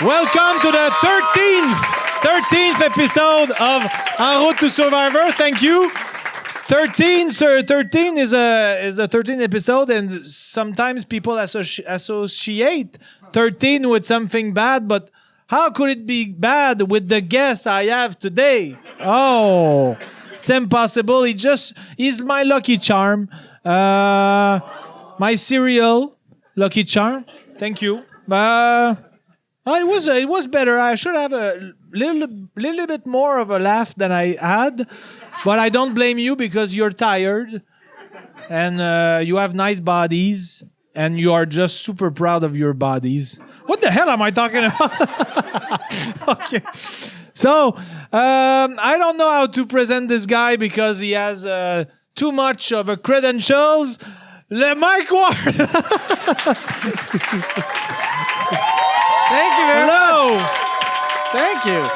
Welcome to the 13th episode of En route to Survivor. Thank you. 13 is the 13th episode, and sometimes people associate 13 with something bad, but how could it be bad with the guest I have today? Oh, it's impossible. He's my lucky charm. My serial lucky charm. Thank you. It was better. I should have a little bit more of a laugh than I had, but I don't blame you because you're tired and you have nice bodies and you are just super proud of your bodies. What the hell am I talking about? Okay. So, I don't know how to present this guy because he has too much of a credentials. Mike Ward. Thank you very much. Thank you.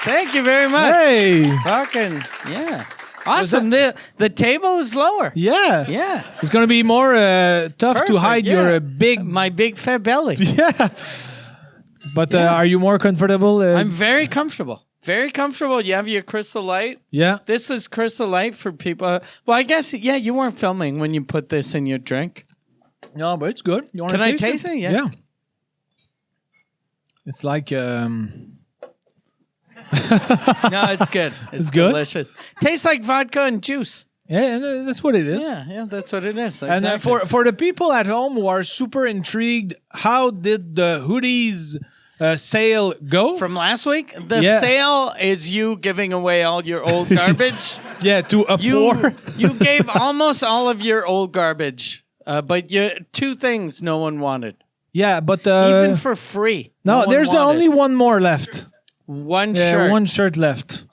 Thank you very much. Hey. Fucking, yeah. Awesome. The table is lower. Yeah. Yeah. It's going to be more tough to hide your my big fat belly. Yeah. But are you more comfortable? I'm very comfortable. Very comfortable. You have your Crystal Light. Yeah. This is Crystal Light for people. Well, I guess, you weren't filming when you put this in your drink. No, but it's good. You want Can I taste it? Yeah. It's like... No, it's good. It's good? Delicious. Tastes like vodka and juice. Yeah, that's what it is. Yeah, that's what it is. And Exactly. for the people at home who are super intrigued, how did the hoodies sale go? From last week, the sale is you giving away all your old garbage. Yeah, to a poor. You gave almost all of your old garbage, but two things no one wanted. Yeah, but... Even for free. No, there's only one more left. One shirt. One shirt left.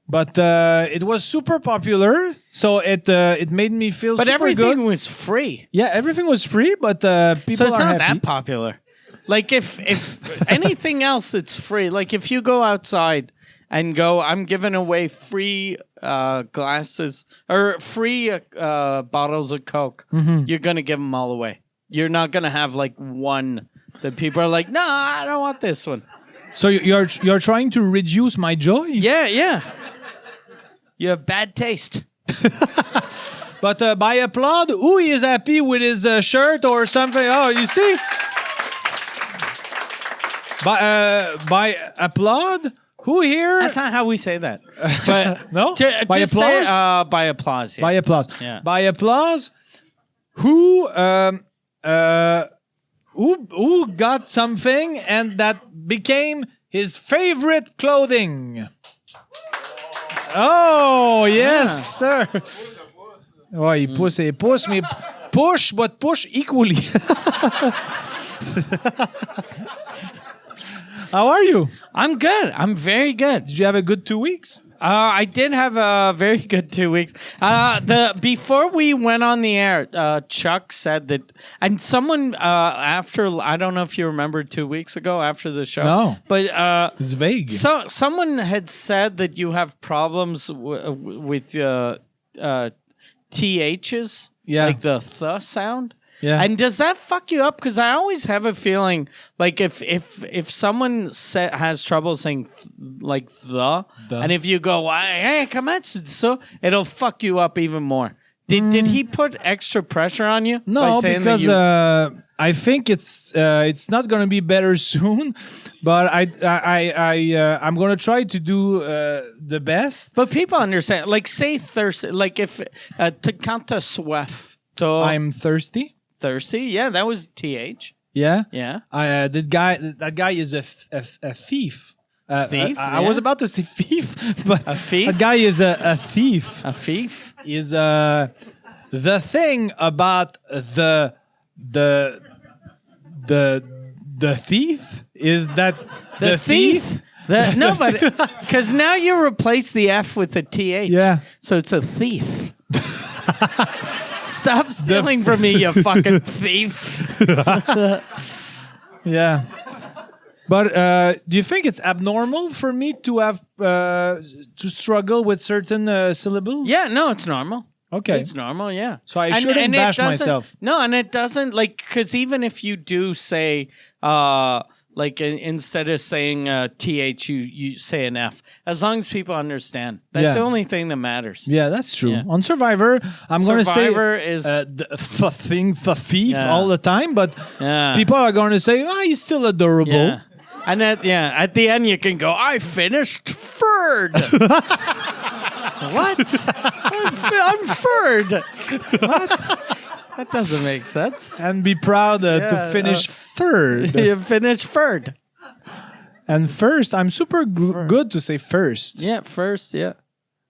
But it was super popular, so it made me feel super good. But everything was free. Yeah, everything was free, but people are happy. So it's not that popular. Like if anything else that's free, like if you go outside and go, I'm giving away free glasses or free bottles of Coke, you're going to give them all away. You're not going to have like one that people are like, no, I don't want this one. So you're trying to reduce my joy? Yeah. You have bad taste. But by applaud, who is happy with his shirt or something? Oh, you see? By applaud, who here? That's not how we say that. But no? By just applause? say, by applause. Yeah. By applause. Yeah. By applause, who got something and that became his favorite clothing? Oh, yes, sir. Oh, he push, mais push, but push equally. How are you? I'm good. I'm very good. Did you have a good 2 weeks? I did have a very good 2 weeks. Before we went on the air, Chuck said that, and someone after, I don't know if you remember 2 weeks ago after the show. No, but it's vague. So someone had said that you have problems with THs, like the th sound. Yeah. And does that fuck you up? Because I always have a feeling like if someone has trouble saying like the, and if you go, hey, come on, so it'll fuck you up even more. Did he put extra pressure on you? No, because I think it's not going to be better soon, but I'm going to try to do the best. But people understand. Like say thirsty. Like if to quand t'as soif. I'm thirsty. Thirsty, yeah, that was TH. Yeah, yeah. That guy is a thief. Thief. I was about to say thief, but a thief. That guy is a thief. A thief is the thing about the thief is that the thief. No, but because now you replace the F with the TH. Yeah. So it's a thief. Stop stealing from me, you fucking thief. Yeah. But do you think it's abnormal for me to have to struggle with certain syllables? Yeah, no, it's normal. Okay. It's normal, yeah. So I shouldn't bash myself. No, and it doesn't, like, because even if you do say, Like instead of saying th, you say an f. As long as people understand, that's the only thing that matters. Yeah, that's true. Yeah. On Survivor, I'm going to say Survivor is the thief all the time, but Yeah. people are going to say, "Oh, he's still adorable." Yeah. And at the end you can go, I finished third. What? I'm third. What? That doesn't make sense. And be proud to finish third. You finished third. And first, I'm super good to say first. Yeah, first, yeah.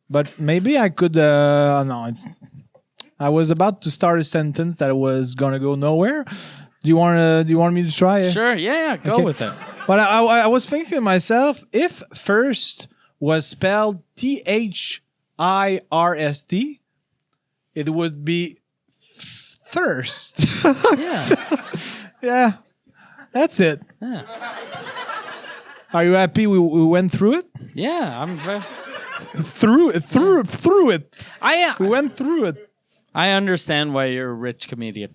But maybe I could. No, I was about to start a sentence that was gonna go nowhere. Do you want me to try it? Sure, yeah, go with it. But I was thinking to myself, if first was spelled THIRST, it would be thirst. Yeah. Yeah, that's it. Yeah. Are you happy we went through it? Yeah, I'm very... Through it. We I went through it. I understand why you're a rich comedian.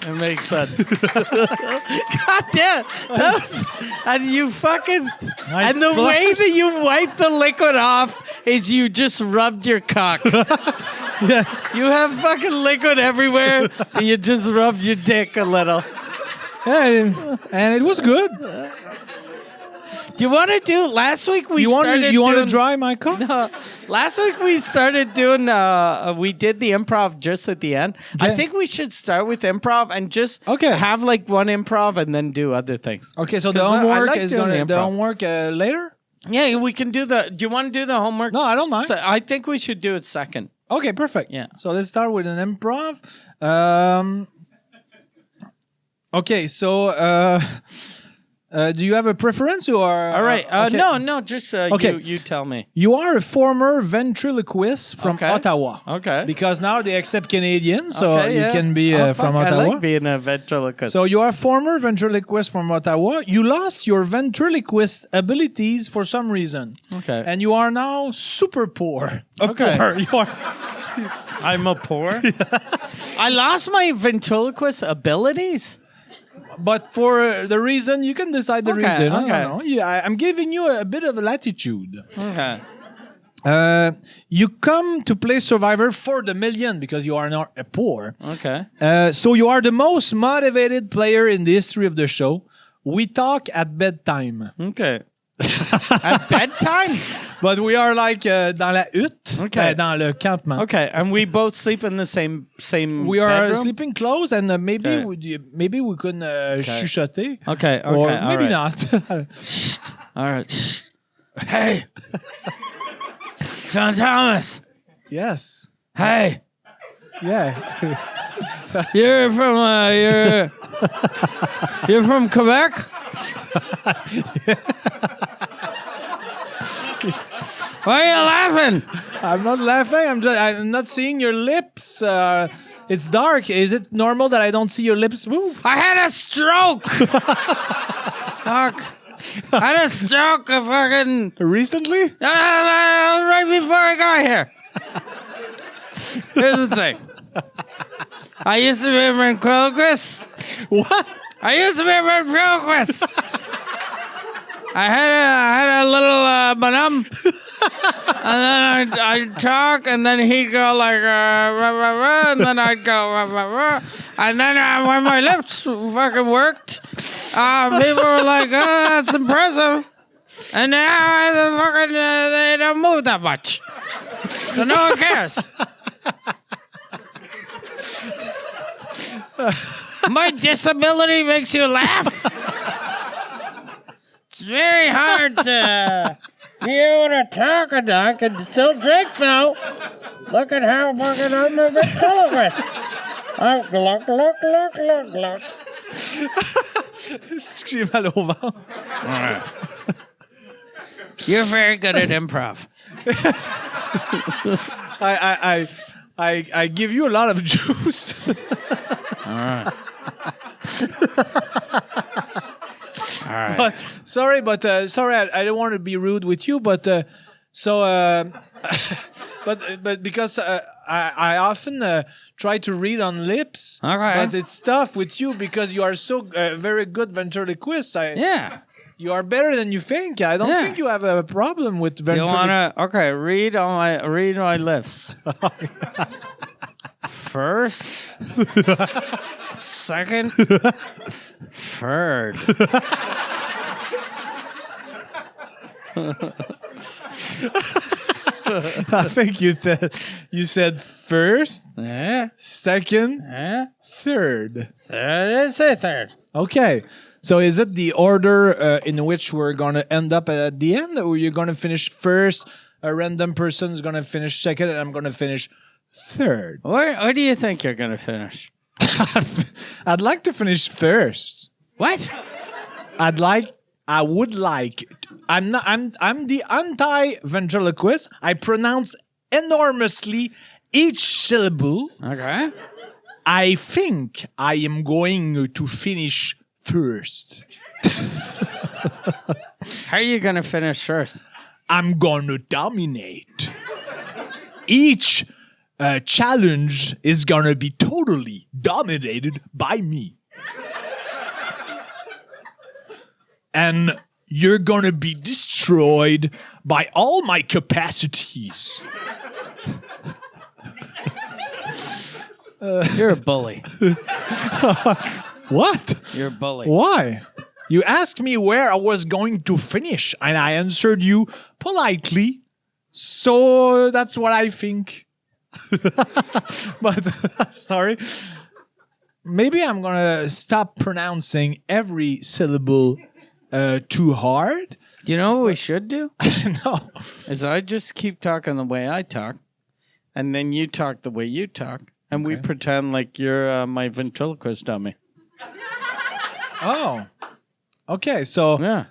It makes sense. God damn. And you fucking... Nice and the splash. way that you wipe the liquid off is you just rubbed your cock. Yeah. You have fucking liquid everywhere and you just rubbed your dick a little. Yeah, and it was good. Do you want to do... Last week we You started want to doing... dry my cock? Last week we started doing, we did the improv just at the end. Okay. I think we should start with improv and just Okay. have like one improv and then do other things. Okay, so the 'Cause I homework like is doing going to... the The improv. homework later? Yeah, we can do the... Do you want to do the homework? No, I don't mind. So I think we should do it second. Okay, perfect. Yeah. So let's start with an improv. Okay, so do you have a preference or? All right. Okay. No, just Okay. you tell me. You are a former ventriloquist from Okay. Ottawa. Okay. Because now they accept Canadians, so Okay, you yeah. can be Oh, from fuck, Ottawa. I like being a ventriloquist. So you are a former ventriloquist from Ottawa. You lost your ventriloquist abilities for some reason. Okay. And you are now super poor. Okay. Poor. You are. I'm a poor. I lost my ventriloquist abilities. But for the reason, you can decide the Okay, reason. I okay. don't know. Yeah, I'm giving you a bit of a latitude. Okay. You come to play Survivor for the million because you are not a poor. Okay. So you are the most motivated player in the history of the show. We talk at bedtime. Okay. At bedtime? But we are like dans la hutte, Okay. dans le campement. Okay, and we both sleep in the same We are bedroom? sleeping close, and maybe Okay. maybe we can chuchoter. Okay, Or all maybe right. not. All right. Shh. Hey. John Thomas. Yes. Hey. Yeah. You're from you're from Quebec? Why are you laughing? I'm not laughing. I'm not seeing your lips. It's dark. Is it normal that I don't see your lips move? I had a stroke. Fuck. I had a stroke fucking Recently? right before I got here. Here's the thing. I used to be a ventriloquist. What? I used to be a ventriloquist. I had a little madame, and then I'd talk, and then he'd go like, rah, rah, rah, and then I'd go, rah, rah, rah. And then when my lips fucking worked, people were like, oh, that's impressive. And now they don't move that much. So no one cares. My disability makes you laugh? It's very hard to be able to talk, and I can still drink, though. Look at how fucking I'm a ventriloquist. I'm gluck, gluck, gluck, gluck, gluck. C'est que j'ai mal au ventre. You're very good at improv. I give you a lot of juice. All right. But, sorry, I don't want to be rude with you, but But because I often try to read on lips, Okay. but it's tough with you because you are so very good ventriloquist. Yeah. You are better than you think. I don't Yeah. think you have a problem with You ventriloquist. wanna read my lips. First, second, third. I think you said first, Yeah. second, Yeah. third. Third is a third. Okay. So is it the order in which we're going to end up at the end, or you're going to finish first, a random person is going to finish second, and I'm going to finish third? Where do you think you're gonna finish? I'd like to finish first. What? I would like. I'm the anti-ventriloquist. I pronounce enormously each syllable. Okay. I think I am going to finish first. How are you gonna finish first? I'm going to dominate. Each challenge is going to be totally dominated by me. And you're going to be destroyed by all my capacities. You're a bully. What? You're a bully. Why? You asked me where I was going to finish, and I answered you politely. So that's what I think. But sorry. Maybe I'm gonna stop pronouncing every syllable too hard. You know what we should do? No. Is I just keep talking the way I talk, and then you talk the way you talk, and we pretend like you're my ventriloquist dummy. Oh. Okay. So Yeah.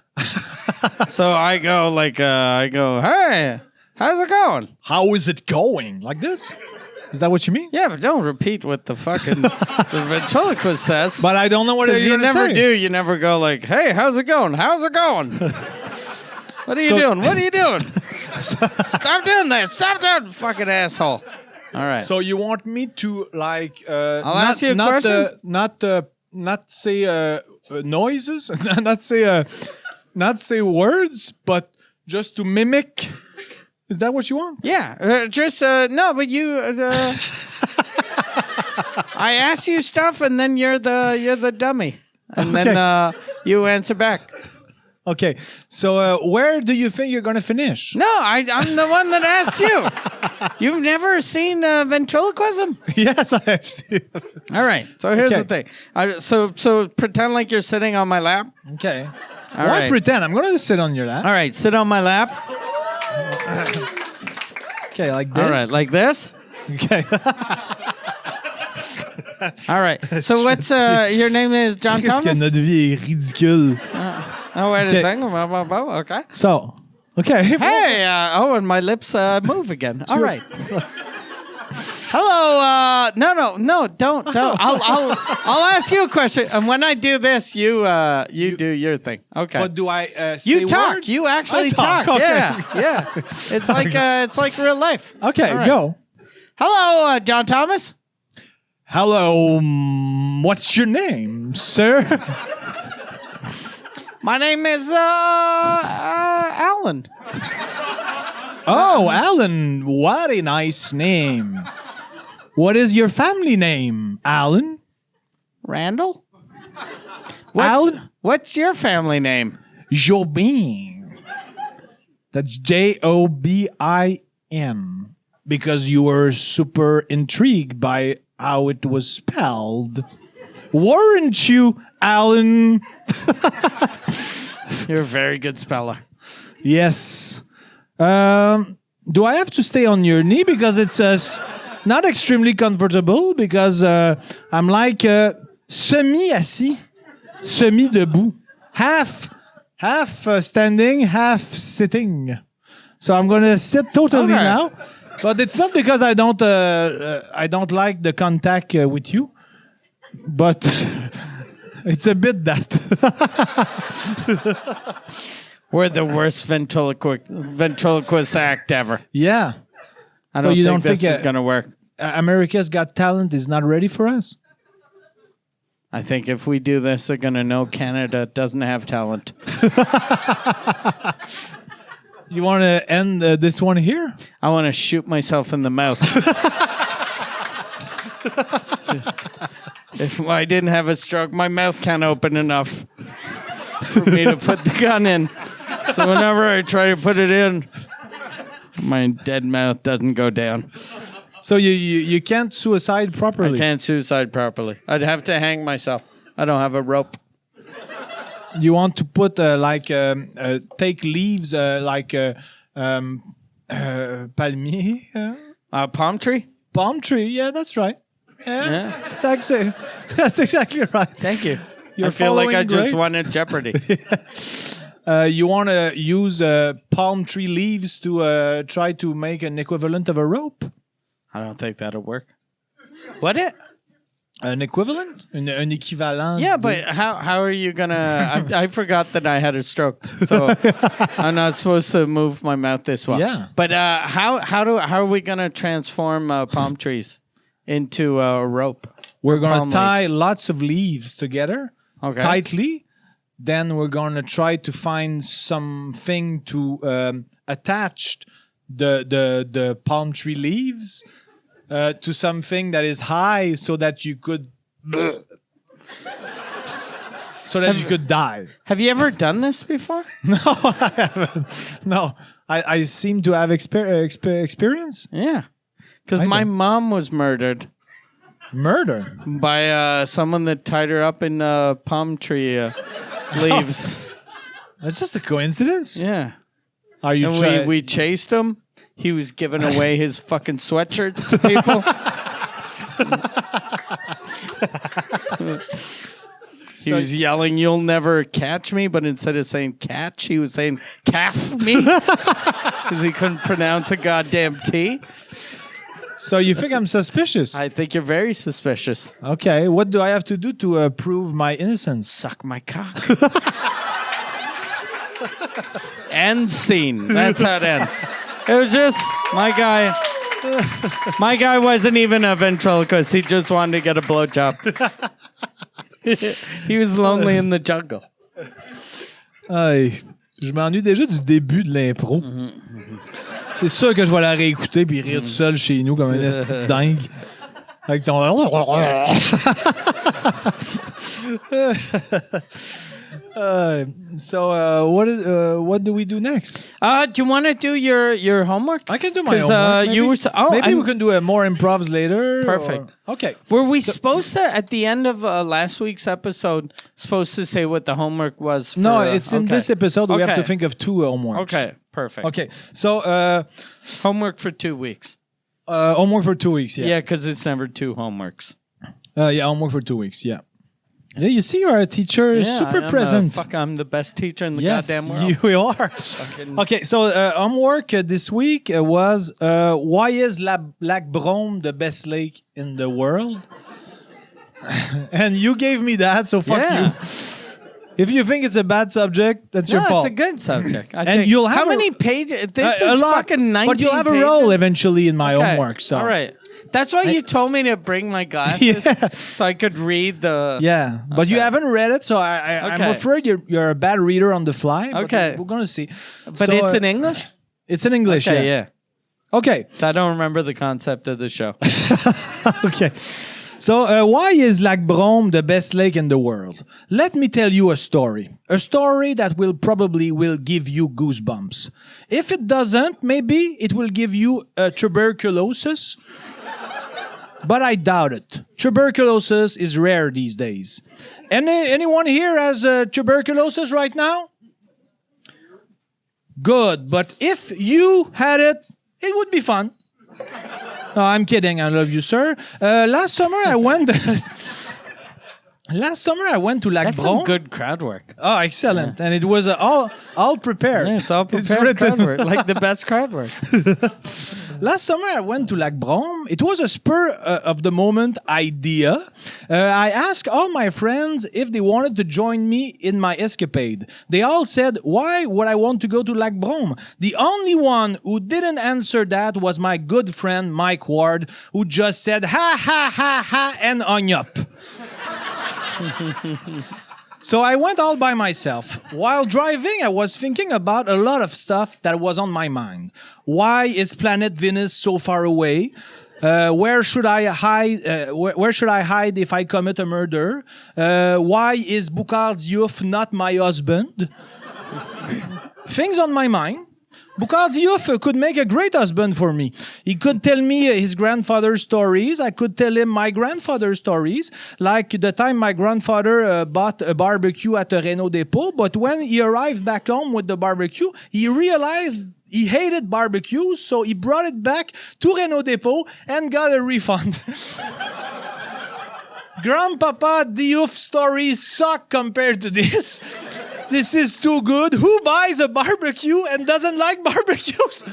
So I go, hey, how's it going? how is it going? Like this? Is that what you mean? Yeah, but don't repeat what the fucking the ventriloquist says. But I don't know what Because you're you gonna never say. do. You never go like, hey, how's it going? How's it going? What are you doing? What are you doing? Stop doing that. Stop doing fucking asshole. All right. So you want me to like I'll ask you a question. Not say noises, not say words, but just to mimic. Is that what you want? Yeah, no, but you. I ask you stuff, and then you're the dummy, and then you answer back. Okay. So where do you think you're gonna finish? No, I'm the one that asks you. You've never seen ventriloquism? Yes, I have seen. All right. So here's Okay. the thing. So pretend like you're sitting on my lap. Okay. All Why right. pretend? I'm gonna sit on your lap. All right. Sit on my lap. Okay, like this. All right, like this. Okay. All right. So what's your name is John Qu'est-ce que Thomas? notre vie est ridicule. Oh wait Okay. a second. Okay. So, okay. Hey. And my lips move again. All right. Hello. No. Don't. I'll ask you a question, and when I do this, you do your thing. Okay. But do I say You talk. words? You actually I talk. Okay. Yeah. It's like real life. Okay, All right. go. Hello, John Thomas. Hello, what's your name, sir? My name is Alan. Oh, Alan, what a nice name. What is your family name, Alan? Randall. Alan? What's your family name? Jobin. That's Jobin. Because you were super intrigued by how it was spelled. Weren't you, Alan? You're a very good speller. Yes. Do I have to stay on your knee? Because it's not extremely comfortable. Because I'm like semi-assis, semi-debout. Half standing, half sitting. So I'm going to sit totally Okay. now. But it's not because I don't like the contact with you. But it's a bit that. We're the worst ventriloquist act ever. Yeah. I So don't you think don't this think, is going to work. America's Got Talent is not ready for us? I think if we do this, they're going to know Canada doesn't have talent. You want to end this one here? I want to shoot myself in the mouth. If I didn't have a stroke, my mouth can't open enough for me to put the gun in. So whenever I try to put it in, my dead mouth doesn't go down. So you can't suicide properly? I can't suicide properly. I'd have to hang myself. I don't have a rope. You want to put take leaves palmier? Palm tree? Palm tree, yeah, that's right. Yeah. That's exactly right. Thank you. You're I feel like I following just great. won at Jeopardy. You want to use palm tree leaves to try to make an equivalent of a rope? I don't think that'll work. What it? An equivalent? An équivalent? Yeah, but how are you gonna? I forgot that I had a stroke, so I'm not supposed to move my mouth this well. Yeah. But how are we gonna transform palm trees into a rope? We're going palm to tie leaves? lots of leaves together tightly. Then we're going to try to find something to attach the palm tree leaves to something that is high so that you could you could die. Have you ever done this before? No, I haven't. No, I seem to have experience. Yeah, because I my don't. mom was murdered Murder. by someone that tied her up in palm tree leaves. That's just a coincidence. Yeah. Are you And we chased him. He was giving away his fucking sweatshirts to people. He was yelling, "You'll never catch me," but instead of saying catch, he was saying calf me because he couldn't pronounce a goddamn T. So you think I'm suspicious? I think you're very suspicious. Okay, what do I have to do to prove my innocence? Suck my cock. End scene. That's how it ends. It was just my guy. My guy wasn't even a ventriloquist. He just wanted to get a blowjob. He was lonely in the jungle. Aïe, je m'ennuie déjà du début de l'impro. C'est sûr que je vais la réécouter puis rire tout seul chez nous comme un esti de dingue. Avec ton... what do we do next? Do you want to do your homework? I can do my 'Cause, homework. Maybe, you were maybe we can do more improvs later. Perfect. Okay. Were we supposed to, at the end of last week's episode, supposed to say what the homework was? For, No, it's in this episode. We have Okay. to think of 2 homeworks. Okay, perfect. Okay. So Homework for 2 weeks. homework for 2 weeks. Yeah, because it's never 2 homeworks. Yeah, homework for 2 weeks. Yeah. Yeah, you see, you're a teacher, Yeah, super I'm present. I'm the best teacher in the Yes, goddamn world. you are. Okay, so homework this week was why is Lac Brome the best lake in the world? And you gave me that, so fuck Yeah. you. If you think it's a bad subject, that's your No, fault. it's a good subject. I And think. you'll have how a- many pages? This a is lot, fucking 19 but you'll have pages. a role eventually in my Okay. homework. So All right. That's why you told me to bring my glasses Yeah. so I could read the. Yeah, but you Okay. haven't read it, so I'm Okay. afraid you're a bad reader on the fly. But Okay. we're gonna see. But So, it's in English? It's in English. Okay, yeah. yeah. Okay. So I don't remember the concept of the show. Okay. So, why is Lac Brome the best lake in the world? Let me tell you a story. A story that will probably give you goosebumps. If it doesn't, maybe it will give you tuberculosis. But I doubt it. Tuberculosis is rare these days. Anyone here has tuberculosis right now? Good. But if you had it, it would be fun. No, I'm kidding. I love you, sir. Last summer I went. Last summer I went to Lac That's Brome. some good crowd work. Oh, excellent! And it was all prepared. Yeah, it's all prepared written. crowd work. Like the best crowd work. Last summer, I went to Lac Brome. It was a spur of the moment idea. I asked all my friends if they wanted to join me in my escapade. They all said, why would I want to go to Lac Brome? The only one who didn't answer that was my good friend Mike Ward, who just said, ha, ha, ha, ha, and hung up. So I went all by myself. While driving, I was thinking about a lot of stuff that was on my mind. Why is planet Venus so far away? Where should I hide? Where should I hide if I commit a murder? Why is Boucard Diouf not my husband? Things on my mind. Boucard Diouf could make a great husband for me. He could tell me his grandfather's stories. I could tell him my grandfather's stories, like the time my grandfather bought a barbecue at a Renault depot. But when he arrived back home with the barbecue, he realized he hated barbecue, so he brought it back to Renault depot and got a refund. Grandpapa Diouf's stories suck compared to this. This is too good. Who buys a barbecue and doesn't like barbecues?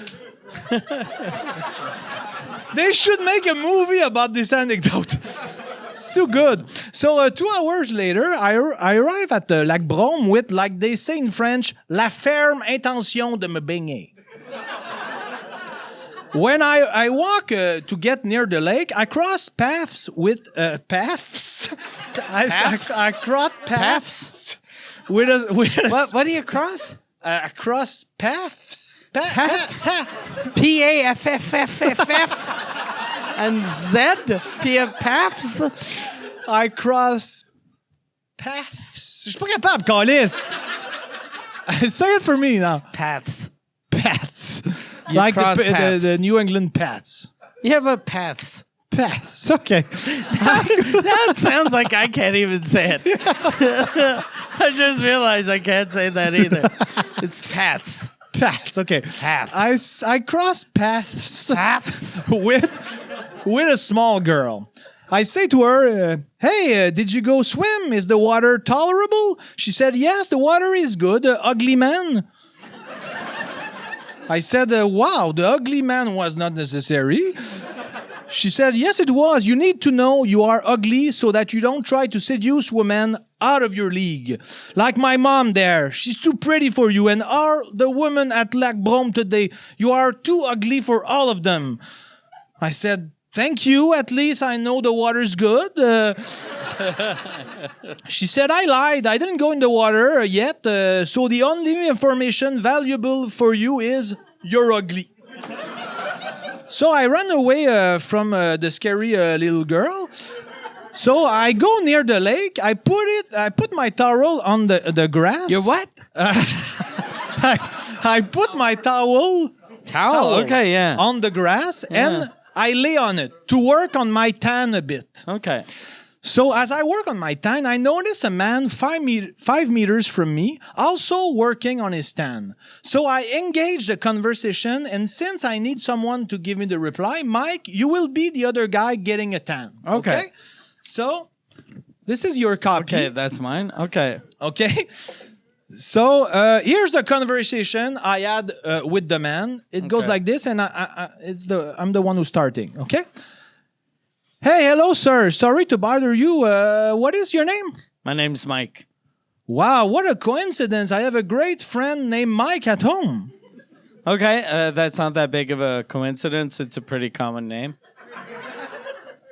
They should make a movie about this anecdote. It's too good. So 2 hours later, I arrive at Lac Brome with, like they say in French, la ferme intention de me baigner. When I walk to get near the lake, I cross paths with paths. I cross paths. With a What do you cross? Cross paths. Paths. P-A-F-F-F-F-F. And Z? Paths? I cross paths. Je suis pas capable, câlisse. Say it for me now. Paths. Pats. You Like cross paths. the New England Pats. Yeah, but paths. Pats. Okay. That sounds like I can't even say it. I just realized I can't say that either. It's paths. Pats. Okay. Paths. I cross paths Paths. with a small girl. I say to her, hey, did you go swim? Is the water tolerable? She said, yes, the water is good. Ugly man. I said, wow, the ugly man was not necessary. She said, yes, it was. You need to know you are ugly so that you don't try to seduce women out of your league. Like my mom there. She's too pretty for you. And are the women at Lac Brome today. You are too ugly for all of them. I said, thank you. At least I know the water's good. She said, I lied. I didn't go in the water yet. So the only information valuable for you is you're ugly. So I ran away from the scary little girl. So I go near the lake. I put my towel on the grass. Your what? I put my towel. Okay, yeah. On the grass and I lay on it to work on my tan a bit. Okay. So as I work on my tan, I notice a man 5 meters from me also working on his tan. So I engage the conversation, and since I need someone to give me the reply, Mike, you will be the other guy getting a tan. Okay. So this is your copy. Okay, that's mine. Okay. Okay. So here's the conversation I had with the man. It goes like this, and I'm the one who's starting. Okay. Hey, hello, sir. Sorry to bother you. What is your name? My name's Mike. Wow, what a coincidence. I have a great friend named Mike at home. Okay, that's not that big of a coincidence. It's a pretty common name.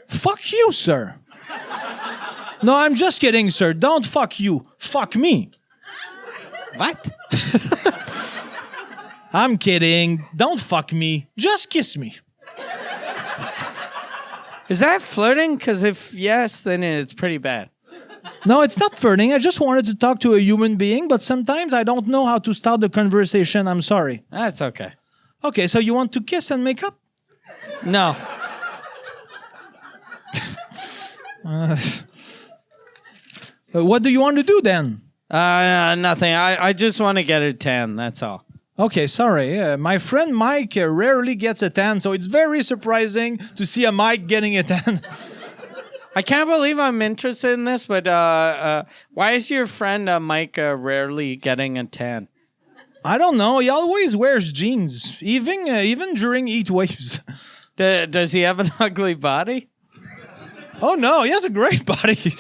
Fuck you, sir. No, I'm just kidding, sir. Don't fuck you. Fuck me. What? I'm kidding. Don't fuck me. Just kiss me. Is that flirting? Because if yes, then it's pretty bad. No, it's not flirting. I just wanted to talk to a human being, but sometimes I don't know how to start the conversation. I'm sorry. That's okay. Okay, so you want to kiss and make up? No. What do you want to do then? Nothing. I just want to get a tan. That's all. Okay, sorry. My friend Mike rarely gets a tan, so it's very surprising to see a Mike getting a tan. I can't believe I'm interested in this, but why is your friend Mike rarely getting a tan? I don't know. He always wears jeans, even during heat waves. Does he have an ugly body? Oh no, he has a great body.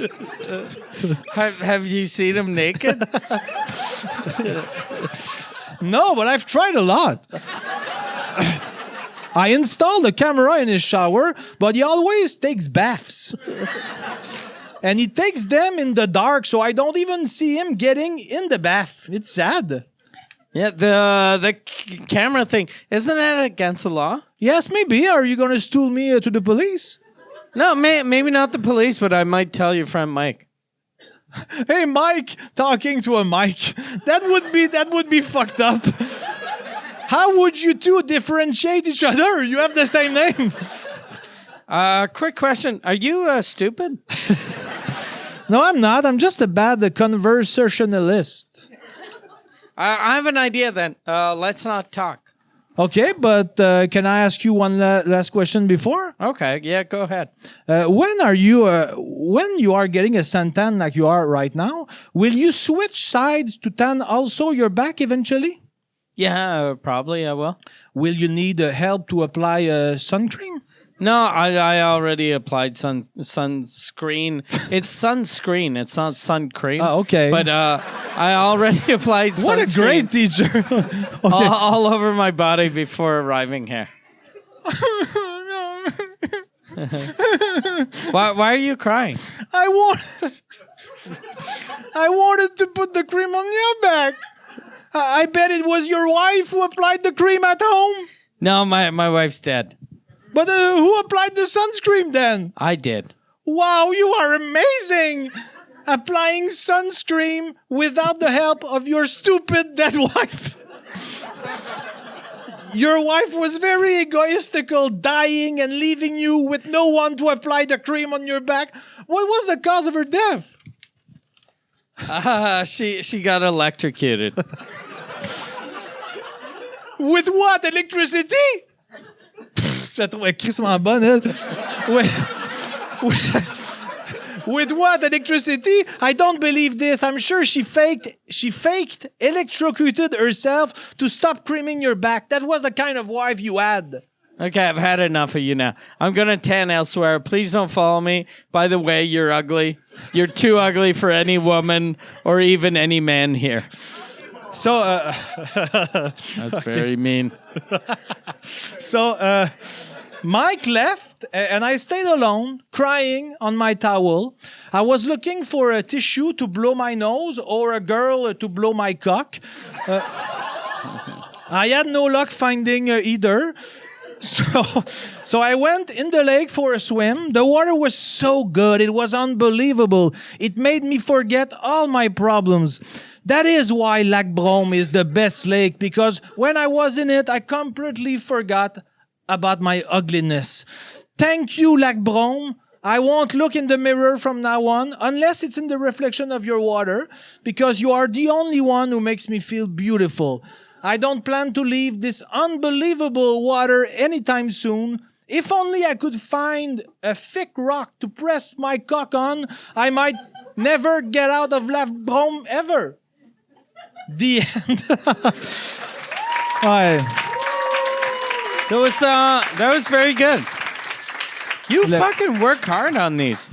Have you seen him naked? No, but I've tried a lot. I installed a camera in his shower, but he always takes baths. And he takes them in the dark, so I don't even see him getting in the bath. It's sad. Yeah, the camera thing, isn't that against the law? Yes, maybe. Are you going to stool me to the police? No, maybe not the police, but I might tell your friend Mike. Hey, Mike, talking to a mic. That would be fucked up. How would you two differentiate each other? You have the same name. Quick question. Are you stupid? No, I'm not. I'm just a bad conversationalist. I have an idea then. Let's not talk. Okay, but can I ask you one last question before? Okay, yeah, go ahead. When you are getting a suntan like you are right now, will you switch sides to tan also your back eventually? Yeah, probably I will. Will you need help to apply sun cream? No, I already applied sunscreen. It's sunscreen. It's not sun cream. Oh, okay. But I already applied sunscreen. What a great teacher. Okay. all over my body before arriving here. Why are you crying? I wanted to put the cream on your back. I bet it was your wife who applied the cream at home. No, my wife's dead. But who applied the sunscreen then? I did. Wow, you are amazing! Applying sunscreen without the help of your stupid dead wife. Your wife was very egoistical, dying and leaving you with no one to apply the cream on your back. What was the cause of her death? She got electrocuted. With what? Electricity? Je la trouve crissement bonne, elle. With what? Electricity? I don't believe this. I'm sure she electrocuted herself to stop creaming your back. That was the kind of wife you had. Okay, I've had enough of you now. I'm going to tan elsewhere. Please don't follow me. By the way, you're ugly. You're too ugly for any woman or even any man here. So, That's very mean. So, Mike left, and I stayed alone, crying on my towel. I was looking for a tissue to blow my nose or a girl to blow my cock. I had no luck finding either. So I went in the lake for a swim. The water was so good. It was unbelievable. It made me forget all my problems. That is why Lac Brome is the best lake, because when I was in it, I completely forgot about my ugliness. Thank you, Lac Brome. I won't look in the mirror from now on, unless it's in the reflection of your water, because you are the only one who makes me feel beautiful. I don't plan to leave this unbelievable water anytime soon. If only I could find a thick rock to press my cock on, I might never get out of Lac Brome ever. The end. That was very good. You fucking work hard on these.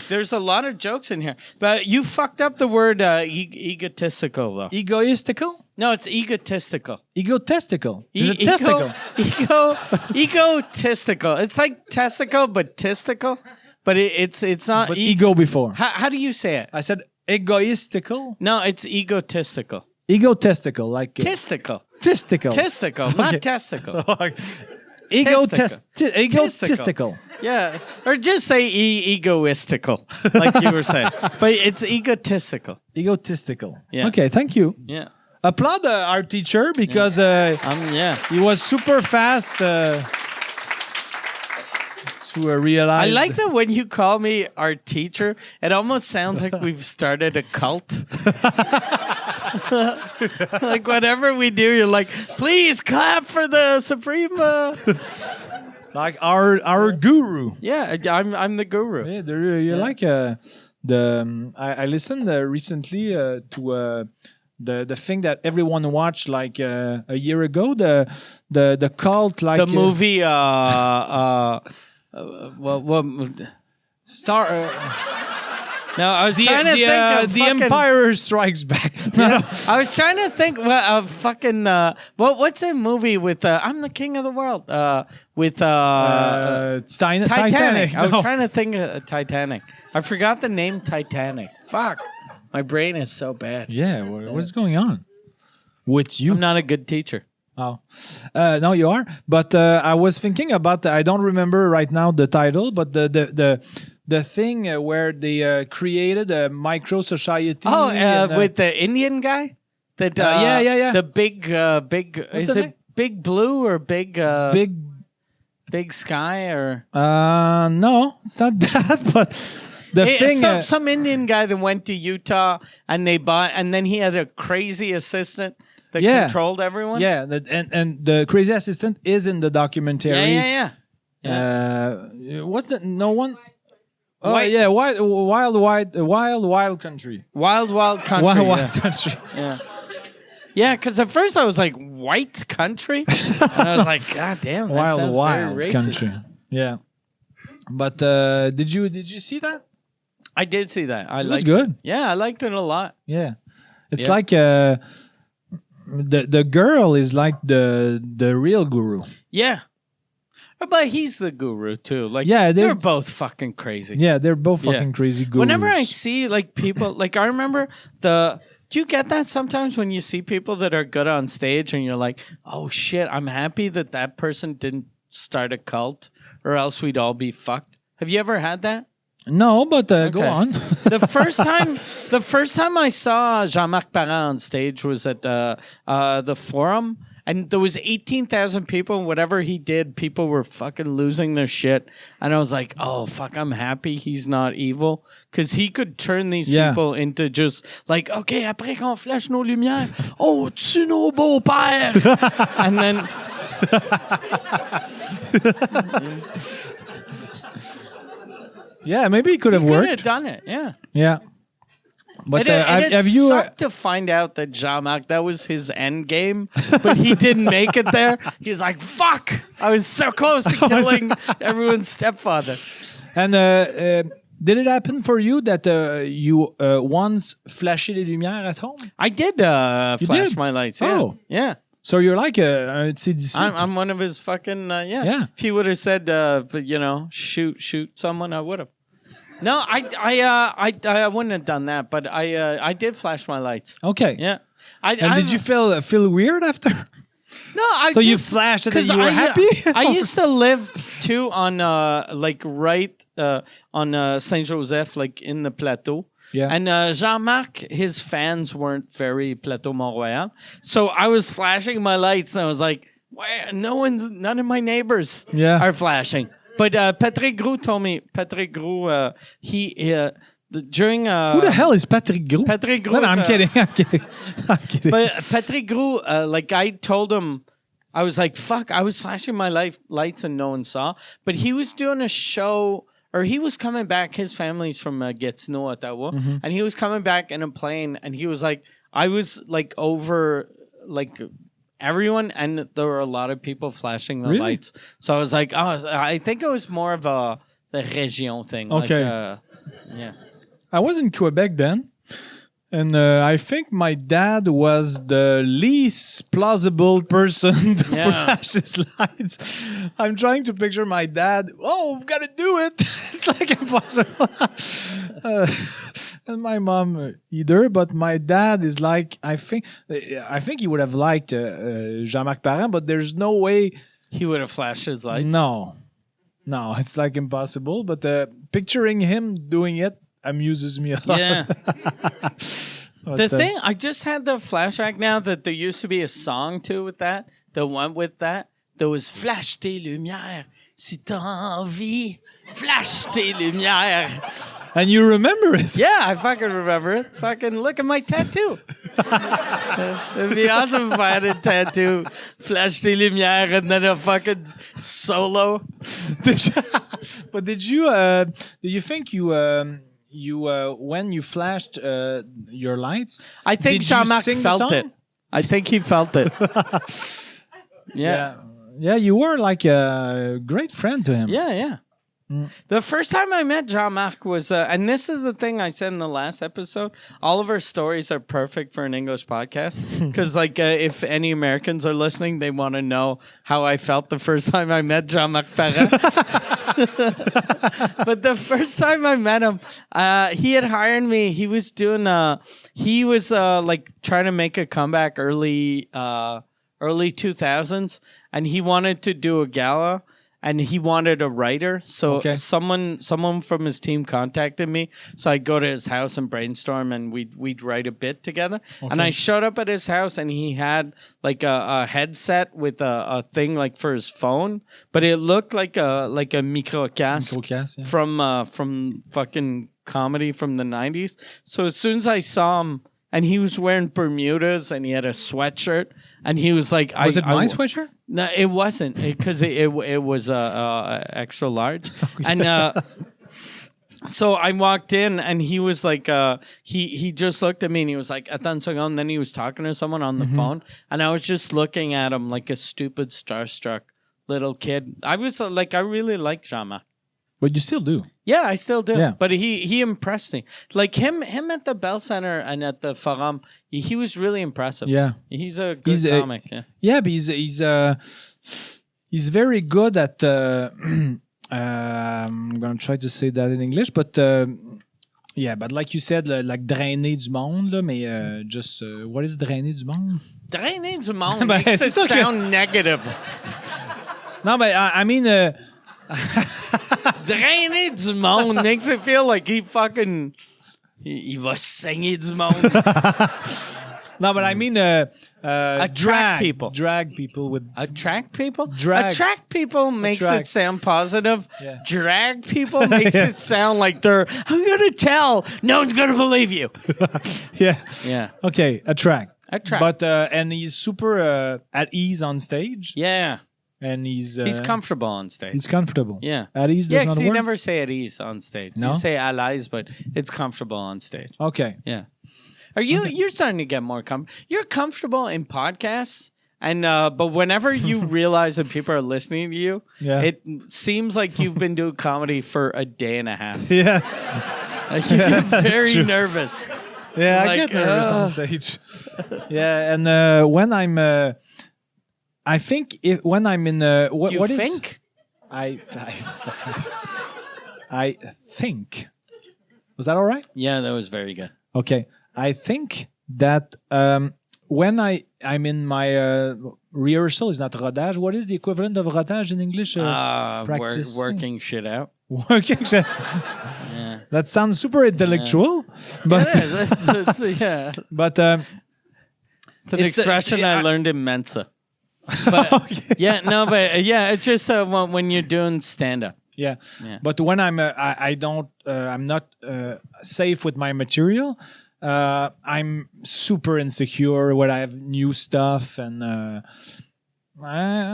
There's a lot of jokes in here. But you fucked up the word egotistical, though. Egoistical? No, it's egotistical. Egotistical. Testicle. Egotistical. It's like testicle, but testicle. But it's not. But ego before. How do you say it? I said egoistical. No, it's egotistical. Egotistical, like Testicle. Testicle. Testicle, not testicle. Egotistical. Yeah, or just say egoistical, like you were saying. But it's egotistical. Egotistical. Yeah. Okay, thank you. Yeah. Applaud our teacher because he was super fast to realize. I like that when you call me our teacher, it almost sounds like we've started a cult. Like whatever we do, you're like, please clap for the supreme. Like our guru. Yeah, I'm the guru. Yeah, you're like I listened recently to the thing that everyone watched like a year ago, the cult, like The movie. Star. No, I was trying to think of the fucking, Empire Strikes Back. I was trying to think of fucking. What's a movie with I'm the King of the World? With Titanic. I was No. trying to think of Titanic. I forgot the name Titanic. Fuck. My brain is so bad. Yeah, what's going on with you? I'm not a good teacher. Oh, no, you are. But I was thinking about. I don't remember right now the title, but the thing where they created a micro society. Oh, with the Indian guy. That yeah. The big. Is the it name? Big Blue or Big Sky or? No, it's not that. But the thing. Some Indian guy that went to Utah and they bought, and then he had a crazy assistant that controlled everyone. Yeah, and the crazy assistant is in the documentary. Yeah. What's the no one? Oh White- yeah, wild country. Wild country. Wild country. Yeah, because at first I was like, white country? And I was like, God damn, that sounds wild very racist. country. Yeah. But did you see that? I did see that. It was good. Yeah, I liked it a lot. Yeah. It's Yeah. like the girl is like the real guru. Yeah. But he's the guru too. Like, Yeah, they're both fucking crazy. Yeah, they're both Yeah. fucking crazy gurus. Whenever I see like people, like I remember do you get that sometimes when you see people that are good on stage and you're like, oh shit, I'm happy that person didn't start a cult or else we'd all be fucked. Have you ever had that? No, but go Okay. on. The first time I saw Jean-Marc Parent on stage was at the Forum, and there was 18,000 people. And whatever he did, people were fucking losing their shit. And I was like, oh fuck, I'm happy he's not evil, because he could turn these people into just like, okay, après qu'on flash nos lumières, oh tu nos beaux-pères, and then. Yeah, maybe it could have Could worked. have done it, yeah. Yeah. But It have you? sucked to find out that Jean-Marc, that was his end game, but he didn't make it there. He's like, fuck, I was so close to killing everyone's stepfather. And did it happen for you that you once flashed les lumières at home? I did flash did? my lights, yeah. Oh. Yeah. So you're like a CDC. I'm one of his fucking, Yeah. If he would have said, shoot someone, I would have. No, I wouldn't have done that, but I did flash my lights. Okay. Yeah. And did you feel weird after? No, So you flashed it and 'cause you were happy? I used to live too on on Saint Joseph, like in the plateau. Yeah. And Jean-Marc, his fans weren't very Plateau Mont-Royal, so I was flashing my lights, and I was like, "Why? None of my neighbors are flashing." But Patrick Gros told me. Patrick Gros, during Who the hell is Patrick Gros? Patrick Gros. No, I'm kidding. I'm kidding. But Patrick Gros, like I told him, I was like, fuck, I was flashing my lights and no one saw. But he was doing a show, or he was coming back. His family's from Gatineau, Ottawa. Mm-hmm. And he was coming back in a plane, and he was like, I was like over like everyone, and there were a lot of people flashing the Really? lights. So I was like, oh, I think it was more of the région thing. Okay. Like, yeah. I was in Quebec then, and I think my dad was the least plausible person to flash his lights. I'm trying to picture my dad. Oh, we've got to do it. It's like impossible. And my mom either, but my dad is like, I think he would have liked Jean-Marc Parent, but there's no way He would have flashed his lights. No, it's like impossible. But picturing him doing it amuses me a lot. Yeah. But, The thing, I just had the flashback now that there used to be a song too with that. The one with that. There was Flash tes lumières, si t'as envie. Flash tes lumières. And you remember it. Yeah, I fucking remember it. Fucking look at my tattoo. It'd be awesome if I had a tattoo. Flash tes lumières and then a fucking solo. But did you think you when you flashed your lights, I think did you Jean-Marc sing the felt song? it. I think he felt it. Yeah. Yeah, you were like a great friend to him. Yeah. The first time I met Jean-Marc was, and this is the thing I said in the last episode, all of our stories are perfect for an English podcast. Because, like, if any Americans are listening, they want to know how I felt the first time I met Jean-Marc Parent. But the first time I met him, he had hired me. He was doing, like, trying to make a comeback early 2000s, and he wanted to do a gala. And he wanted a writer, so someone from his team contacted me. So I'd go to his house and brainstorm, and we'd write a bit together. Okay. And I showed up at his house, and he had like a headset with a thing like for his phone, but it looked like a microcast from fucking comedy from the 90s. So as soon as I saw him, and he was wearing Bermudas, and he had a sweatshirt, and he was like, "Was it my sweatshirt?" No, it wasn't, because it was extra large, and so I walked in, and he was like, he just looked at me, and he was like, "Attends une seconde," and then he was talking to someone on the phone, and I was just looking at him like a stupid starstruck little kid. I was like, I really like Jean-Marc. But you still do. Yeah, I still do. Yeah. But he impressed me. Like him at the Bell Center and at the Forum, he was really impressive. Yeah. He's a good comic. Yeah, but he's very good at I'm going to try to say that in English, but but like you said, like drainer du monde, là, mais just what is drainer du monde? Drainer du monde makes it sound negative. No, but I mean drainer du monde makes it feel like he fucking il va saigner du monde. No, but I mean attract people. Drag people with attract people. Drag. Attract people makes it sound positive. Yeah. Drag people makes it sound like they're. I'm gonna tell. No one's gonna believe you. Yeah. Yeah. Okay. Attract. Attract. But and he's super at ease on stage. Yeah. And he's comfortable on stage. He's comfortable. Yeah. At ease does not you work? never say at ease on stage. No? You say à l'aise, but it's comfortable on stage. Okay. Yeah. Are you? Okay. You're starting to get more You're comfortable in podcasts, and but whenever you realize that people are listening to you, it seems like you've been doing comedy for a day and a half. Yeah. Like you get very nervous. Yeah, like, I get nervous on stage. Yeah, and when I'm, I think when I'm in what you what think? Is I think. Was that all right? Yeah, that was very good. Okay. I think that when I'm in my rehearsal, is not rodage. What is the equivalent of rodage in English? Practice. Working shit out. Working shit. Yeah. That sounds super intellectual, but yeah. But it's an expression I learned in Mensa. But, okay. It's just when you're doing stand up. Yeah. But when I'm I'm not safe with my material. I'm super insecure when I have new stuff, and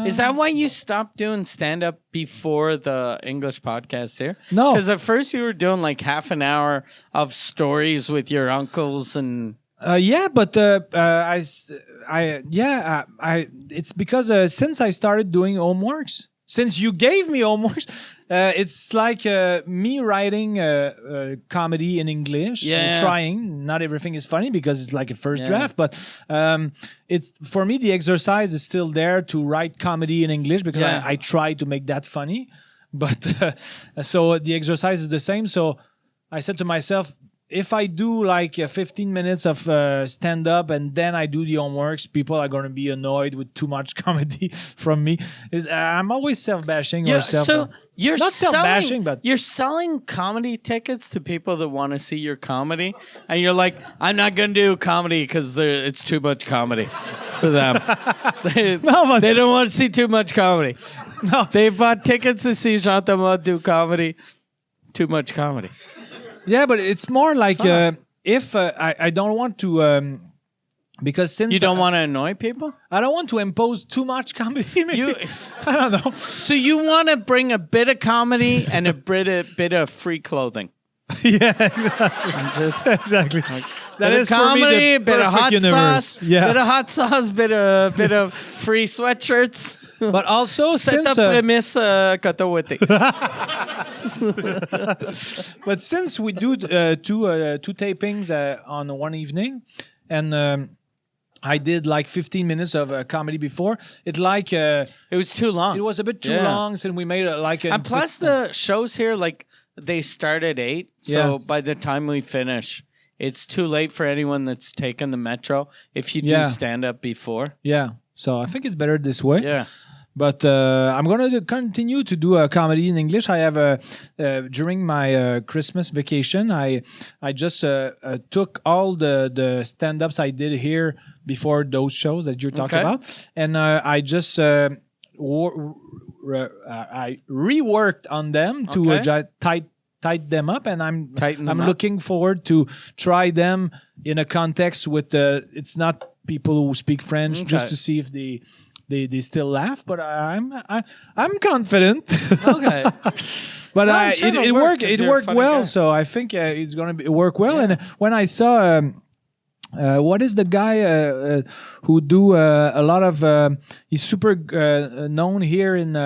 is that why you stopped doing stand-up before the English podcast here? No, because at first you were doing like half an hour of stories with your uncles and. But it's because since I started doing homeworks, since you gave me homeworks. It's like me writing comedy in English. Yeah. Trying. Not everything is funny because it's like a first draft, but it's for me the exercise is still there to write comedy in English because I try to make that funny. But so the exercise is the same. So I said to myself, if I do like 15 minutes of stand up and then I do the homeworks, people are going to be annoyed with too much comedy from me. I'm always self-bashing or self. So you're not self-bashing, but you're selling comedy tickets to people that want to see your comedy, and you're like, I'm not going to do comedy because it's too much comedy for them. They don't want to see too much comedy. No, they bought tickets to see Jean Thomas do comedy. Too much comedy. Yeah, but it's more like if I don't want to because since you don't want to annoy people, I don't want to impose too much comedy. I don't know. So you want to bring a bit of comedy and a bit of free clothing. Yeah, exactly. Just Exactly. That bit is of for me comedy, the bit of perfect hot universe. sauce, Yeah. bit of hot sauce, bit of free sweatshirts. But also Set up since premise Cotoouette. but since we do two tapings on one evening, and I did like 15 minutes of comedy before, it was too long. it was a bit too Yeah. long since we made And plus the shows here, like they start at 8, so Yeah. by the time we finish, it's too late for anyone that's taken the metro. If you do Yeah. stand up before, yeah. So I think it's better this way. yeah. But I'm going to continue to do a comedy in English. I have during my Christmas vacation, I just took all the stand-ups I did here before those shows that you're talking Okay. about, and I just I reworked on them to Okay. tighten them up, and I'm Tighten them up. looking forward to try them in a context with it's not people who speak French, just Okay. to see if they still laugh, but I'm confident. Okay. But Well, I'm sure it it'll work worked. 'cause It you're a worked funny well, guy. so I think it's going to work well. And when I saw, what is the guy who do a lot of? He's super known here in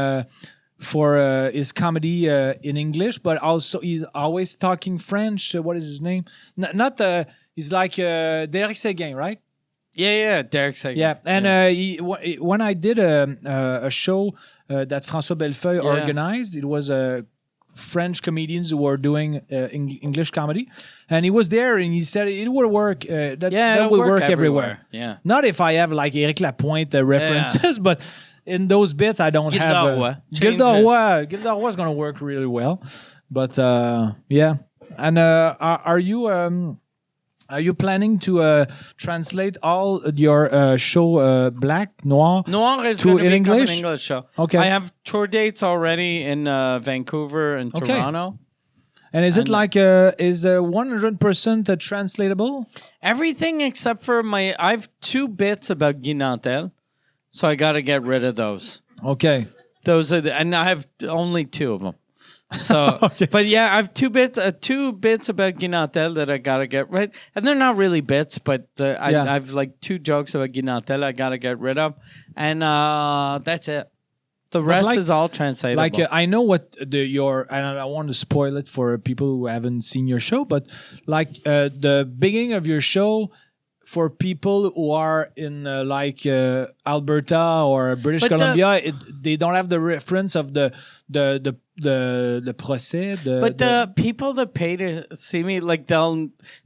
for his comedy in English, but also he's always talking French. What is his name? Not he's like Derek Seguin, right? Yeah, Derek said. Yeah, and when I did a show that François Bellefeuille Yeah. organized, it was French comedians who were doing English comedy, and he was there, and he said it would work. That it'll will work everywhere. Yeah. Not if I have like Éric Lapointe references, but in those bits I don't Gilles have. Roy. Gilles Roy. Gilles Roy is going to work really well, but yeah. And are you planning to translate all your show Black, Noir is to going to in become English? an English show. Okay. I have tour dates already in Vancouver and Okay. Toronto. And is it like is 100% translatable? Everything except for I have 2 bits about Guy Nantel, so I got to get rid of those. Okay. Those are and I have only 2 of them. So, Okay. but yeah, I have 2 bits about Guy Nantel that I gotta get rid, and they're not really bits, but I have like 2 jokes about Guy Nantel I gotta get rid of, and that's it. The rest like- is all translatable. Like I know what your and I don't want to spoil it for people who haven't seen your show, but like the beginning of your show for people who are in like Alberta or British But Columbia, they don't have the reference of the procès. But the people that pay to see me, like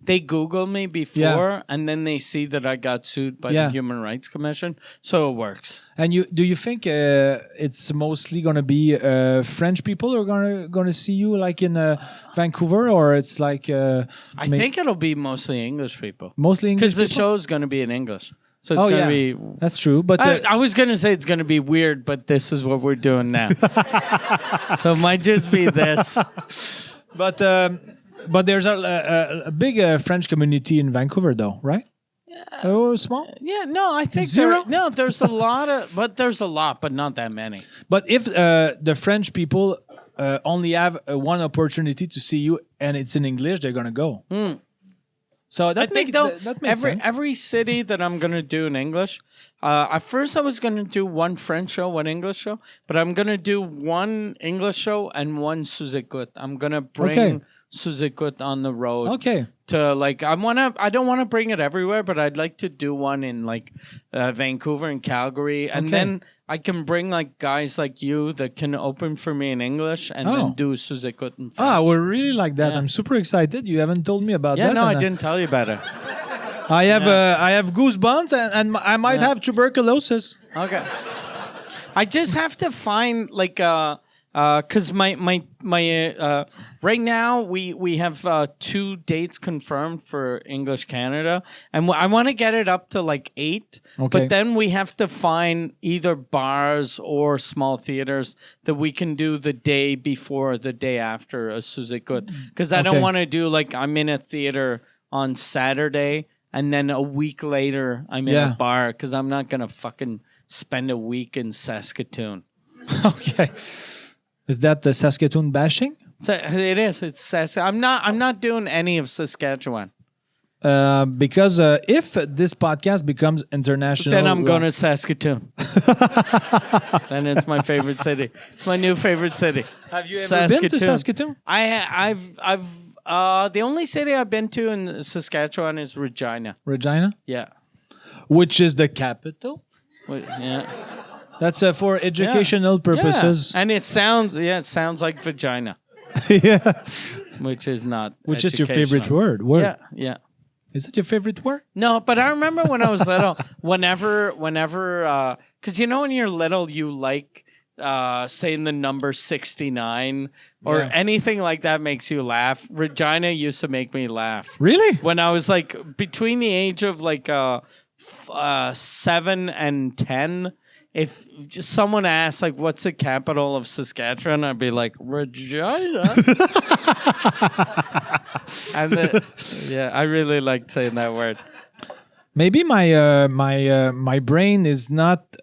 they Google me before, and then they see that I got sued by Yeah. the Human Rights Commission, so it works. And do you think it's mostly going to be French people who are going to see you like in Vancouver, or it's like I think it'll be mostly English people mostly English because the people? show's going to be in English, so it's Oh going to yeah, be. that's true. But I was going to say it's going to be weird, but this is what we're doing now. So it might just be this. but there's a big French community in Vancouver, though, right? Oh, small. Yeah, no, I think Zero? there's a lot but not that many. But if the French people only have one opportunity to see you and it's in English, they're gonna go. So that makes sense. Every city that I'm gonna do in English. At first, I was gonna do one French show, one English show, but I'm gonna do one English show and one sous-écoute. I'm gonna bring Okay. sous-écoute on the road. Okay. To like, I don't want to bring it everywhere, but I'd like to do one in like Vancouver and Calgary, and Okay. then I can bring like guys like you that can open for me in English and then do sous-écoute in French. Ah, we really like that. Yeah. I'm super excited. You haven't told me about Yeah, that. no, I and, didn't tell you about it. I have goosebumps and I might have tuberculosis. Okay. I just have to find like because my right now we have 2 dates confirmed for English Canada, and I want to get it up to like 8. Okay. But then we have to find either bars or small theaters that we can do the day before, or the day after a sous-écoute, because I don't Okay. want to do like I'm in a theater on Saturday and then a week later I'm in Yeah. a bar, because I'm not gonna fucking spend a week in Saskatoon. Okay. Is that the Saskatoon bashing? So it is. It's I'm not doing any of Saskatchewan. Because if this podcast becomes international, Then I'm going to Saskatoon. Then it's my favorite city. It's my new favorite city. Have you ever been to Saskatoon? I've the only city I've been to in Saskatchewan is Regina. Regina? Yeah. Which is the capital? Yeah. That's for educational purposes. Yeah. And it sounds like vagina. Yeah. Which is not. Which is your favorite word? Yeah. Is it your favorite word? No, but I remember when I was little, whenever, because when you're little, you like saying the number 69 or anything like that makes you laugh. Regina used to make me laugh. Really? When I was like between the age of like 7 and 10, if just someone asked like, "What's the capital of Saskatchewan?" I'd be like, "Regina." And I really liked saying that word. Maybe my brain is not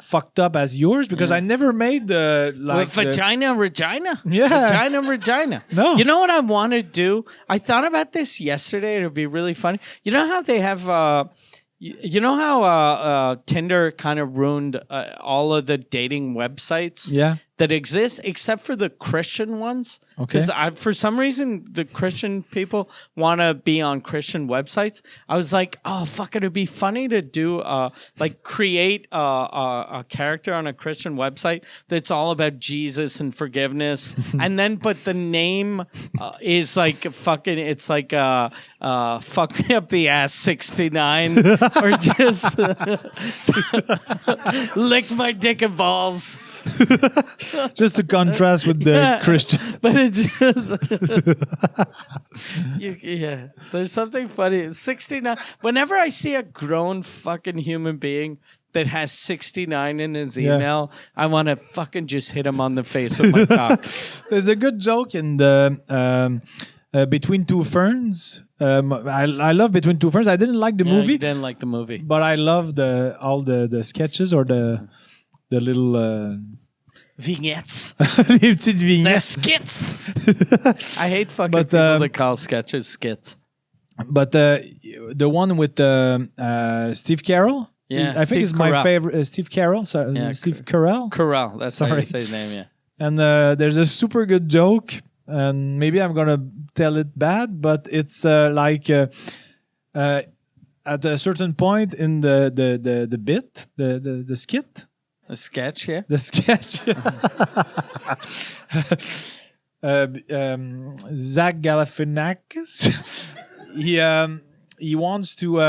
fucked up as yours because I never made vagina, Regina. Yeah. Regina. No. You know what I want to do? I thought about this yesterday. It would be really funny. You know how they have. You know how Tinder kind of ruined all of the dating websites that exist, except for the Christian ones? Okay. Because for some reason, the Christian people want to be on Christian websites. I was like, oh, fuck, it'd be funny to do, create a character on a Christian website that's all about Jesus and forgiveness. And then, but the name is like fucking, it's like, fuck me up the ass 69 or just lick my dick and balls. Just to contrast with the Christian. But it just there's something funny. 69. Whenever I see a grown fucking human being that has 69 in his email, I want to fucking just hit him on the face with my cock. There's a good joke in the Between Two Ferns. I love Between Two Ferns. I didn't like the movie. You didn't like the movie, but I love all the sketches or the little vignettes. Les petites vignettes. The skits. I hate fucking people that call sketches skits. But the one with Steve Carell, I think is my favorite. Steve Carell, sorry, Steve Carell. Carell, that's how you say his name, yeah. And there's a super good joke, and maybe I'm gonna tell it bad, but it's like at a certain point in the bit, the skit. A sketch, yeah. The sketch. Zach Galifianakis. He wants to.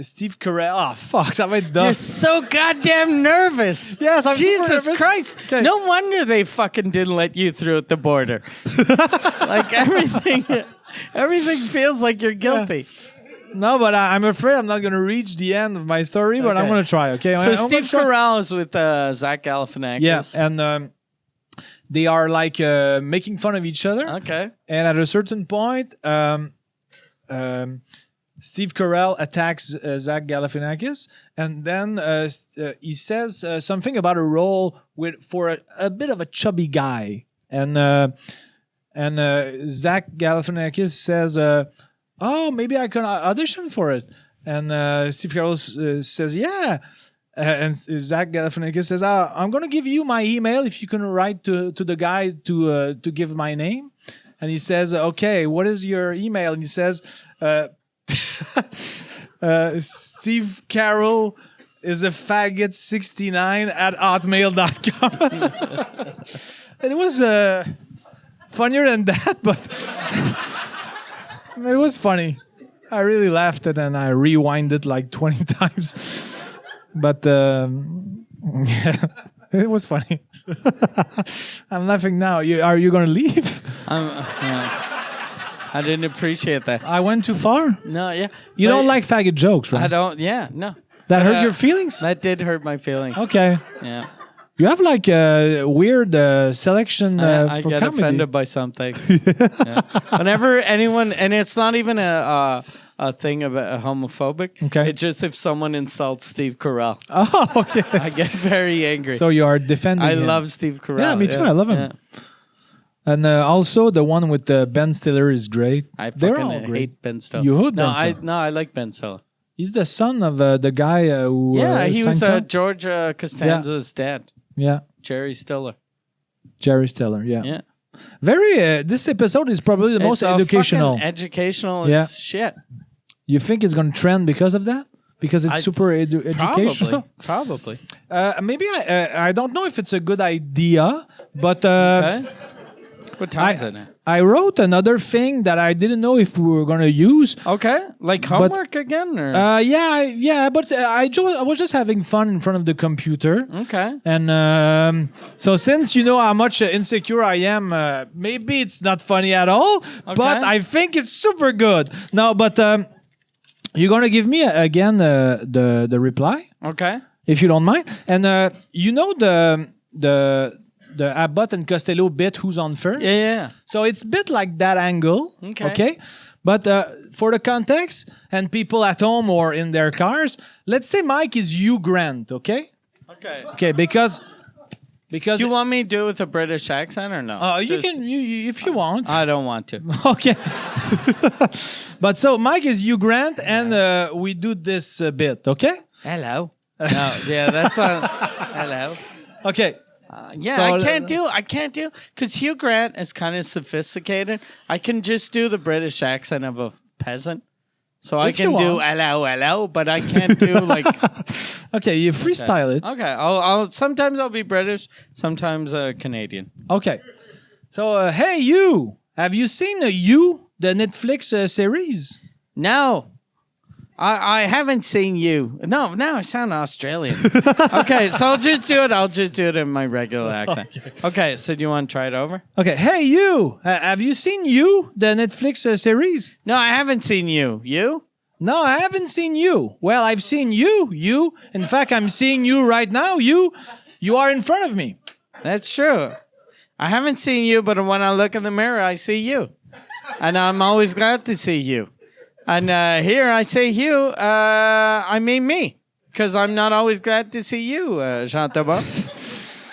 Steve Carell. Oh fuck! Ça va être dumb. You're so goddamn nervous. Yes, I'm super Jesus nervous. Christ! Okay. No wonder they fucking didn't let you through at the border. Like everything feels like you're guilty. Yeah. No, but I'm afraid I'm not going to reach the end of my story, but I'm going to try, okay? So Steve Carell is with Zach Galifianakis. Yeah, and they are like making fun of each other. Okay. And at a certain point, Steve Carell attacks Zach Galifianakis, and then he says something about a role for a bit of a chubby guy. And Zach Galifianakis says... oh, maybe I can audition for it. And Steve Carell says, yeah. And Zach Galifianakis says, I'm going to give you my email if you can write to the guy to give my name. And he says, okay, what is your email? And he says, Steve Carell is a faggot 69 at hotmail.com. And it was funnier than that, but... It was funny. I really laughed it and I rewound it like 20 times. But yeah, it was funny. I'm laughing now. Are you going to leave? I didn't appreciate that. I went too far? No, yeah. You don't like faggot jokes, right? I don't, no. That hurt your feelings? That did hurt my feelings. Okay. Yeah. You have like a weird selection I for get comedy. offended by something. Yeah. Whenever anyone, and it's not even a a thing about homophobic. Okay. It's just if someone insults Steve Carell, Oh, okay. I get very angry. So you are defending I him. love Steve Carell. Yeah, me too. I love him. Yeah. And also the one with Ben Stiller is great. I They're all fucking great. hate Ben Stiller. You hate no, Ben Stiller? I like Ben Stiller. He's the son of the guy who. He was Seinfeld? George Costanza's dad, Yeah, Jerry Stiller. Jerry Stiller. Yeah. Yeah. Very. This episode is probably the most educational. Fucking educational Yeah. as shit. You think it's going to trend because of that? Because it's super educational? Probably. Maybe I don't know if it's a good idea, but Okay. What time is it now? I wrote another thing that I didn't know if we were going to use. Okay. Like homework again? Or? But I was just having fun in front of the computer. Okay. And so since you know how much insecure I am, maybe it's not funny at all, but I think it's super good. No, but you're going to give me again the reply, Okay. if you don't mind. And you know the Abbott and Costello bit, who's on first? Yeah. So it's a bit like that angle. Okay. But for the context and people at home or in their cars, let's say Mike is Hugh Grant, okay? Okay. Okay, because Do you want me to do it with a British accent or no? you can if you want. I don't want to. Okay. But so Mike is Hugh Grant and we do this bit, okay? Hello. No, yeah, that's on. Hello. Okay. So I can't do, because Hugh Grant is kind of sophisticated. I can just do the British accent of a peasant. So I can do hello, but I can't do like. Okay, you freestyle it. Okay, I'll sometimes I'll be British, sometimes Canadian. Okay. So, hey, you, have you seen You, the Netflix series? No. I haven't seen You. No, now I sound Australian. Okay, so I'll just do it in my regular accent. Okay, so do you want to try it over? Okay, hey, you, have you seen You, the Netflix series? No, I haven't seen You. You? No, I haven't seen You. Well, I've seen you. In fact, I'm seeing you right now. You are in front of me. That's true. I haven't seen you, but when I look in the mirror, I see you. And I'm always glad to see you. And here I say you, I mean me. Because I'm not always glad to see you, Jean Thomas.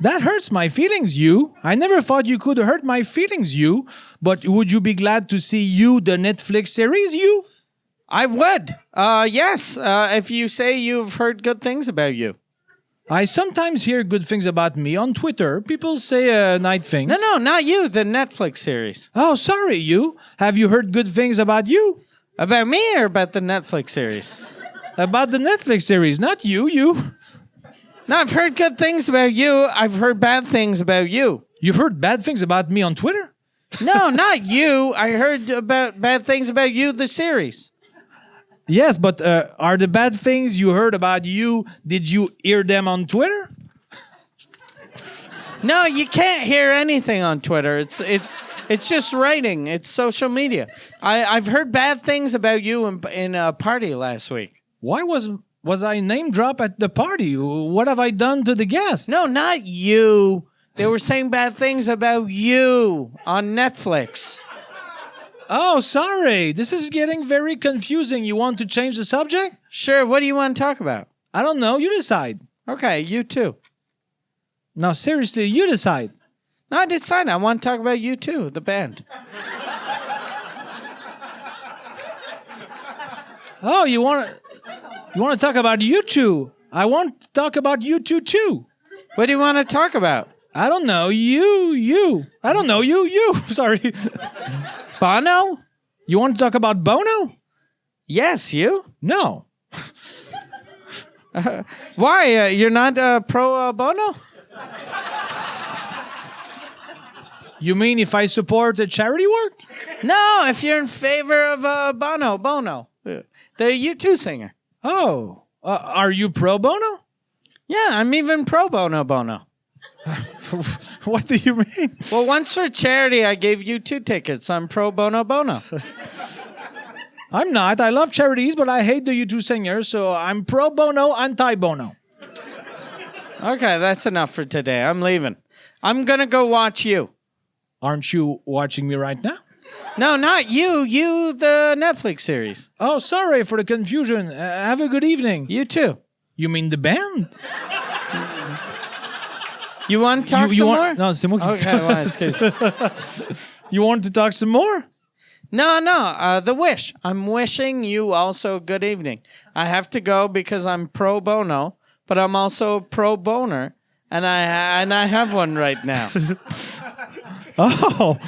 That hurts my feelings, You. I never thought you could hurt my feelings, You. But would you be glad to see You, the Netflix series, You? I would. Yes, if you say you've heard good things about you. I sometimes hear good things about me on Twitter. People say nice things. No, not you, the Netflix series. Oh, sorry, You. Have you heard good things about you? About me or about the Netflix series? About the Netflix series, not you. No, I've heard good things about you. I've heard bad things about you. You've heard bad things about me on Twitter? No, not you. I heard about bad things about you, the series. Yes, but are the bad things you heard about you, did you hear them on Twitter? No, you can't hear anything on Twitter. It's just writing. It's social media. I've heard bad things about you in a party last week. Why was I name drop at the party? What have I done to the guests? No, not you. They were saying bad things about you on Netflix. Oh, sorry. This is getting very confusing. You want to change the subject? Sure. What do you want to talk about? I don't know. You decide. Okay, you too. No, seriously, you decide. No, I decided I want to talk about you too, the band. Oh, you want to talk about you two? I want to talk about you two too. What do you want to talk about? I don't know. You. I don't know you. Sorry. Bono? You want to talk about Bono? Yes, you. No. Why? You're not pro Bono? You mean if I support the charity work? No, if you're in favor of Bono, the U2 singer. Oh, are you pro Bono? Yeah, I'm even pro Bono. What do you mean? Well, once for charity, I gave you 2 tickets. I'm pro Bono. I'm not. I love charities, but I hate the U2 singer, so I'm pro Bono, anti Bono. Okay, that's enough for today. I'm leaving. I'm going to go watch you. Aren't you watching me right now? No, not you. You, the Netflix series. Oh, sorry for the confusion. Have a good evening. You too. You mean the band? You want to talk some more? Non, c'est moi qui dis Okay, ça. well, excuse. You want to talk some more? No. The wish. I'm wishing you also good evening. I have to go because I'm pro bono, but I'm also pro boner, and I have one right now. Oh,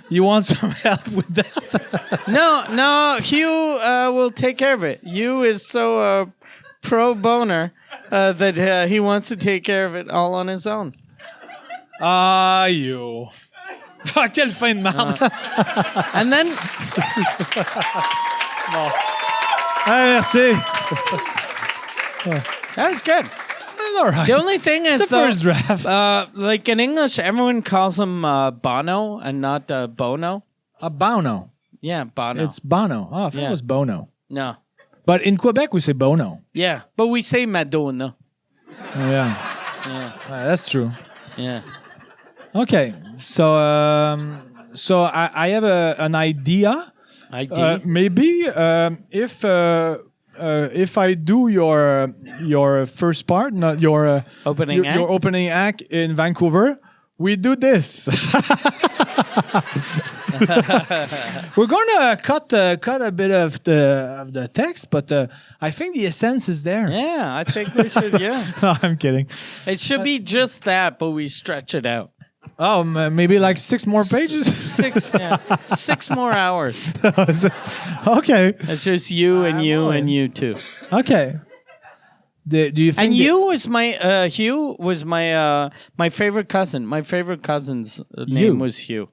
you want some help with that? No. Hugh will take care of it. Hugh is so pro boner that he wants to take care of it all on his own. Ah, you. Ah, quelle fin de merde. And then Bon. Ah, merci. that was good. It's all right. The only thing is, It's the first draft. like in English, everyone calls him Bono and not Bono. Bono. Yeah, Bono. It's Bono. Oh, I thought Yeah. it was Bono. No. But in Quebec, we say Bono. Yeah, but we say Madonna. Oh, yeah. Yeah. That's true. Yeah. Okay. So I have an idea. ID. Maybe if I do your first part, not your Opening act? your opening act in Vancouver, we do this. We're gonna cut a bit of the text, but I think the essence is there. Yeah, I think we should, yeah. No, I'm kidding. It should be just that, but we stretch it out. Oh, maybe like 6 more pages. 6 more hours. Okay. It's just you and you boy. and you too. Okay. Do you think And that- you was my Hugh was my favorite cousin. My favorite cousin's name was Hugh.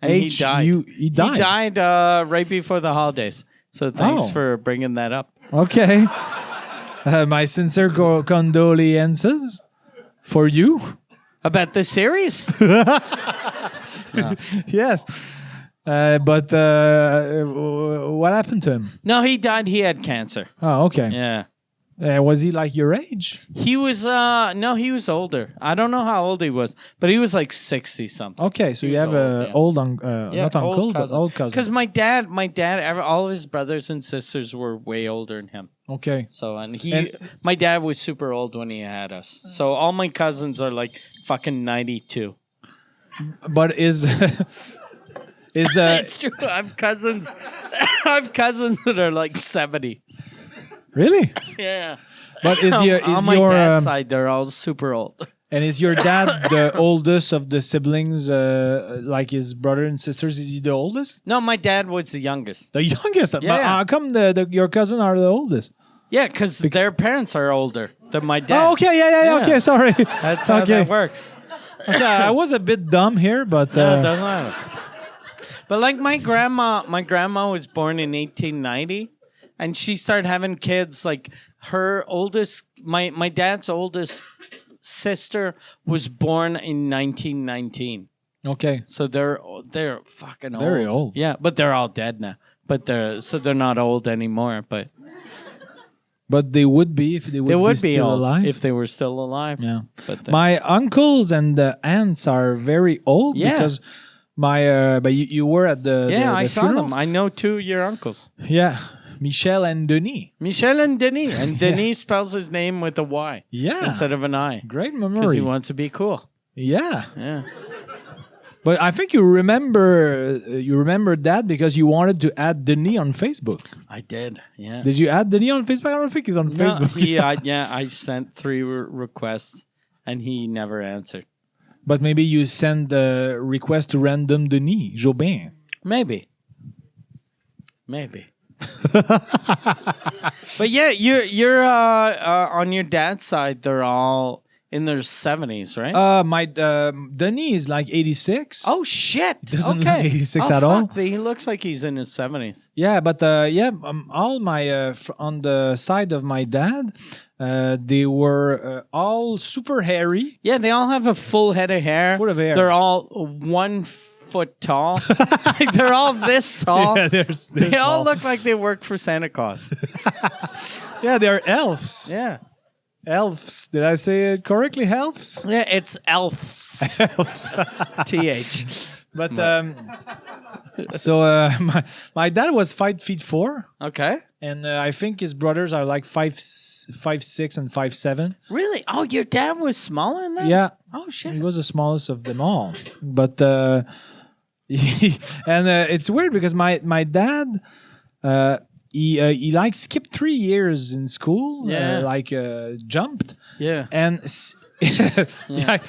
And he died. He died. He died right before the holidays. So thanks Oh. for bringing that up. Okay. My sincere condolences for you. About the series? Yes. But what happened to him? No, he died. He had cancer. Oh, okay. Yeah. Was he like your age? He was no, he was older. I don't know how old he was, but he was like 60 something. Okay, so He you was have old, a yeah. old Yeah, not uncle, but old cousin. Because my dad, all of his brothers and sisters were way older than him. Okay. So my dad was super old when he had us. So all my cousins are like fucking 92. But is It's true. I have cousins. I have cousins that are like 70. really? Yeah. But on my dad's side, they're all super old. and is your dad the oldest of the siblings? Like his brother and sisters, is he the oldest? No, my dad was the youngest. The youngest. But Yeah. how come your cousin are the oldest? Yeah, because their parents are older than my dad. Oh, okay, yeah. Yeah. Okay, sorry. That's how okay. that works. Okay, I was a bit dumb here, but No, it doesn't matter. But like my grandma was born in 1890, and she started having kids. Like her oldest, my dad's oldest sister was born in 1919. okay. So they're fucking old. Very old. Yeah, but they're all dead now. But they're not old anymore. But they would be if they would be still old alive. if they were still alive. Yeah. But My uncles and aunts are very old Yeah. because but you were at the I the saw funerals? them. I know 2 of your uncles, Yeah, Michel and Denis. Michel and Denis. And Denis spells his name with a Y Yeah, instead of an I great because memory. he wants to be cool. Yeah, Yeah. but I think you remember that because you wanted to add Denis on Facebook. I did. Yeah. Did you add Denis on Facebook? I don't think he's on No, Facebook. I sent 3 requests and he never answered. But maybe you send a request to random Denis Jobin. Maybe. But yeah, you're on your dad's side. They're all in their 70s, right? My Denis is like 86. Oh shit! Doesn't okay. look 86 Oh, at all. fuck, he looks like he's in his 70s. Yeah, but all my on the side of my dad, they were all super hairy. Yeah, they all have a full head of hair. Full of hair. They're all 1 foot tall. Like, they're all this tall. Yeah, they're They all small. look like they work for Santa Claus. Yeah, they're elves. Yeah. Elves. Did I say it correctly? Elves. Yeah, it's elves. Elves. TH. But So my dad was 5'4", Okay. and I think his brothers are like 5'6" and 5'7". Really? Oh, your dad was smaller than that? Yeah, Oh, he shit. was the smallest of them all. But it's weird because my dad. He like skipped 3 years in school, Yeah. jumped, Yeah. and like,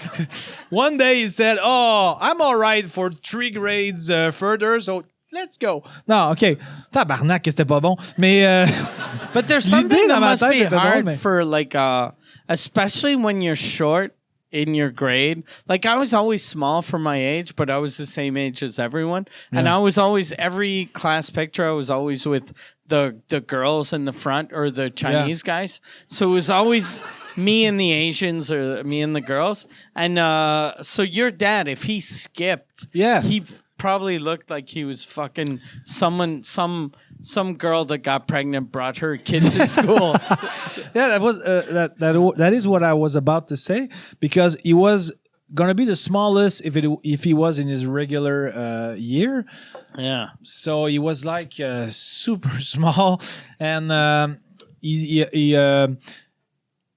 one day he said, "Oh, I'm all right for 3 grades further, so let's go." Non, ok, tabarnak, que c'était pas bon, mais But there's l'idée something dans that ma must tête be était drôle, hard mais- for like especially when you're short in your grade. Like I was always small for my age, but I was the same age as everyone. And I was always every class picture I was always with the girls in the front or the Chinese guys. So it was always me and the Asians or me and the girls. And so your dad, if he skipped, Yeah. he probably looked like he was fucking some girl that got pregnant brought her kid to school. Yeah, that was that is what I was about to say, because he was gonna be the smallest if he was in his regular year. Yeah. So he was like super small, and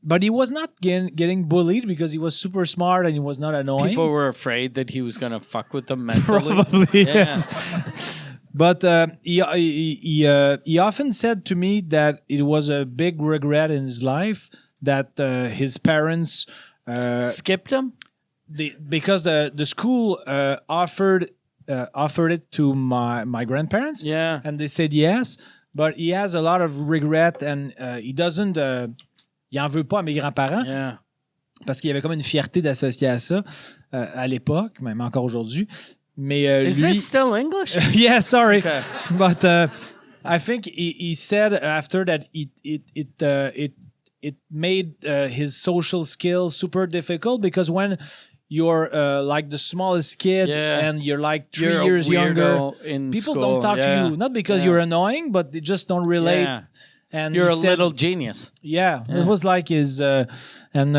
but he was not getting bullied because he was super smart and he was not annoying. People were afraid that he was gonna fuck with them mentally. Probably, Yeah. yes. But he often said to me that it was a big regret in his life that his parents Skipped him? because the school offered it to my grandparents. Yeah. And they said yes, but he has a lot of regret, and he doesn't. Il en veut pas à mes grands-parents Yeah. parce qu'il y avait comme une fierté d'associer à ça à l'époque, même encore aujourd'hui. Mais Is lui, this still English? yeah, sorry, Okay. but I think he said after that it made his social skills super difficult, because when you're like the smallest kid and you're like 3 You're a years younger, weirdo in people school, don't talk yeah. to you, not because Yeah. you're annoying, but they just don't relate. Yeah. And You're he a said- little genius. yeah, it was like his, and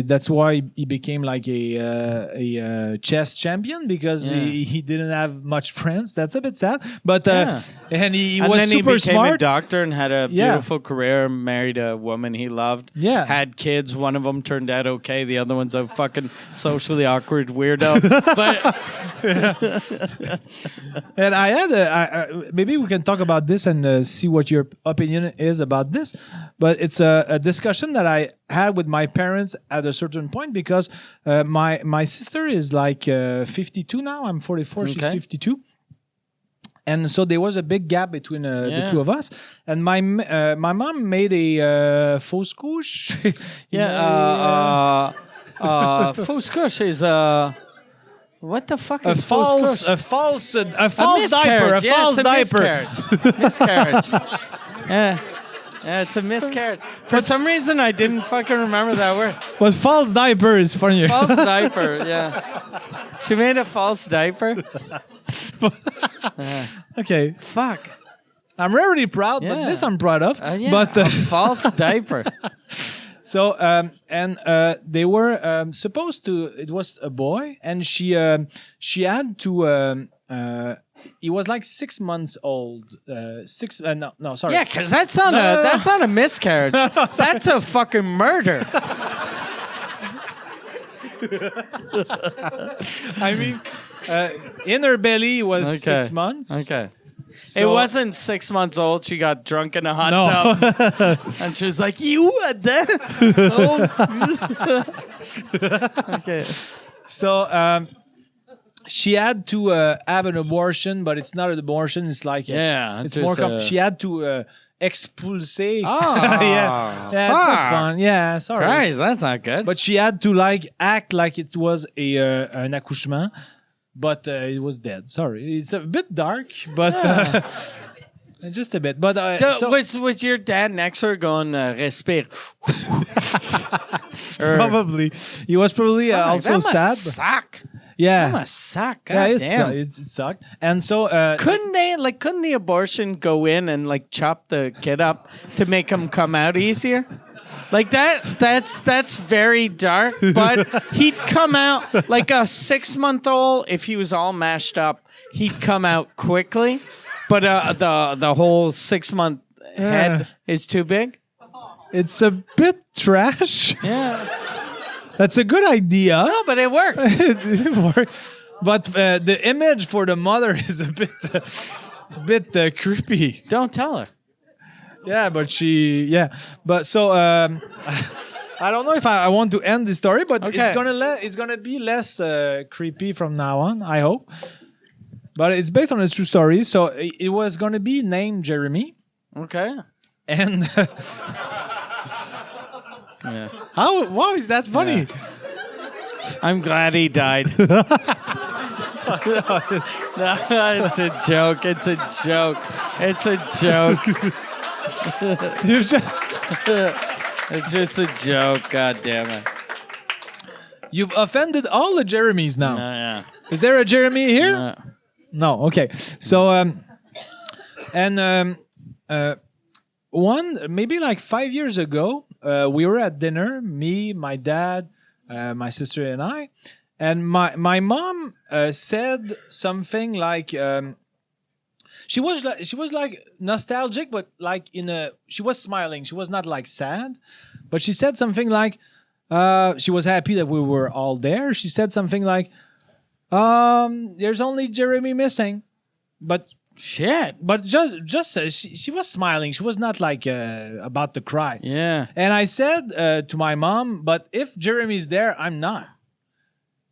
that's why he became like a chess champion, because Yeah. he didn't have much friends. That's a bit sad, but Yeah. and he And was then super he became a smart. doctor and had a Yeah. beautiful career, married a woman he loved, Yeah. had kids. One of them turned out okay. The other one's a fucking socially awkward weirdo. But And I had maybe we can talk about this and see what your opinion is about this. But it's a discussion that I had with my parents at a certain point, because my sister is like 52 now. I'm 44. She's Okay. 52. And so there was a big gap between the Yeah. two of us. And my mom made a fausse couche. fausse couche is what the fuck a is fausse couche? false diaper, miscarriage. a Yeah, false it's a diaper. miscarriage. Yeah. Yeah, it's a miscarriage. For some reason, I didn't fucking remember that word. But false diaper is funnier. False diaper, yeah. She made a false diaper. Okay, Fuck. I'm rarely proud, but Yeah. this I'm proud of. Yeah, But a false diaper. so they were supposed to. It was a boy, and she had to. He was like 6 months old. No, sorry. Yeah, because that's not No. that's not a miscarriage. That's a fucking murder. I mean, in her belly was Okay. 6 months. Okay. So- It wasn't 6 months old. She got drunk in a hot No. tub, and she was like, "You are there." Oh. Okay. So she had to have an abortion, but it's not an abortion. It's like Yeah, it's just, more. She had to expulse. Ah, yeah, it's not fuck. fun. Yeah, sorry. Christ, that's not good. But she had to like act like it was an accouchement, but it was dead. Sorry, it's a bit dark, but just a bit. But so was your dad next to her going, respire? probably he was probably also that sad. must suck. Yeah, That must suck. yeah, God damn. it sucked. And so Couldn't the abortion go in and like chop the kid up to make him come out easier? Like that's very dark, but he'd come out like a 6-month-old. If he was all mashed up, he'd come out quickly. But the whole 6-month head is too big. It's a bit trash. Yeah. That's a good idea. No, but it works. It works. But the image for the mother is a bit creepy. Don't tell her. Yeah, but but so I don't know if I want to end the story, but Okay. it's gonna be less creepy from now on. I hope. But it's based on a true story, so it was gonna be named Jeremy, Okay. and Yeah. how is that funny? I'm glad he died. No, it's a joke. It's a joke. It's a joke. You just It's just a joke. God damn it. you've offended all the Jeremys now. Yeah. Is there a Jeremy here? Yeah. No. Okay. So maybe like 5 years ago, we were at dinner, me, my dad, my sister, and I, and my mom said something like she was like nostalgic, but like she was smiling. She was not like sad, but she said something like she was happy that we were all there. She said something like, "There's only Jeremy missing," but. Shit. But just she was smiling. She was not like about to cry. Yeah. And I said to my mom, "But if Jeremy's there, I'm not."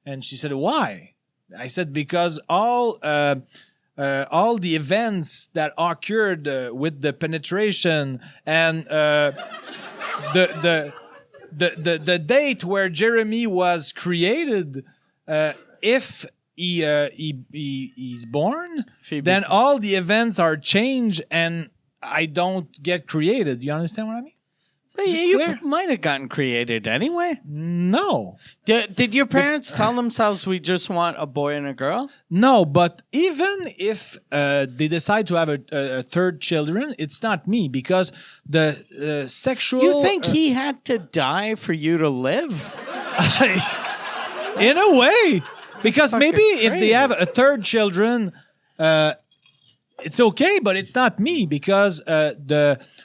And she said, "Why?" I said, "Because all the events that occurred with the penetration and the date where Jeremy was created, if he's born, then all the events are changed and I don't get created." You understand what I mean? But you might have gotten created anyway. No. Did your parents tell themselves we just want a boy and a girl? No, but even if they decide to have a third children, it's not me, because the sexual... You think he had to die for you to live? In a way. Because Fucking maybe if they crazy. have a third children, it's okay, but it's not me, because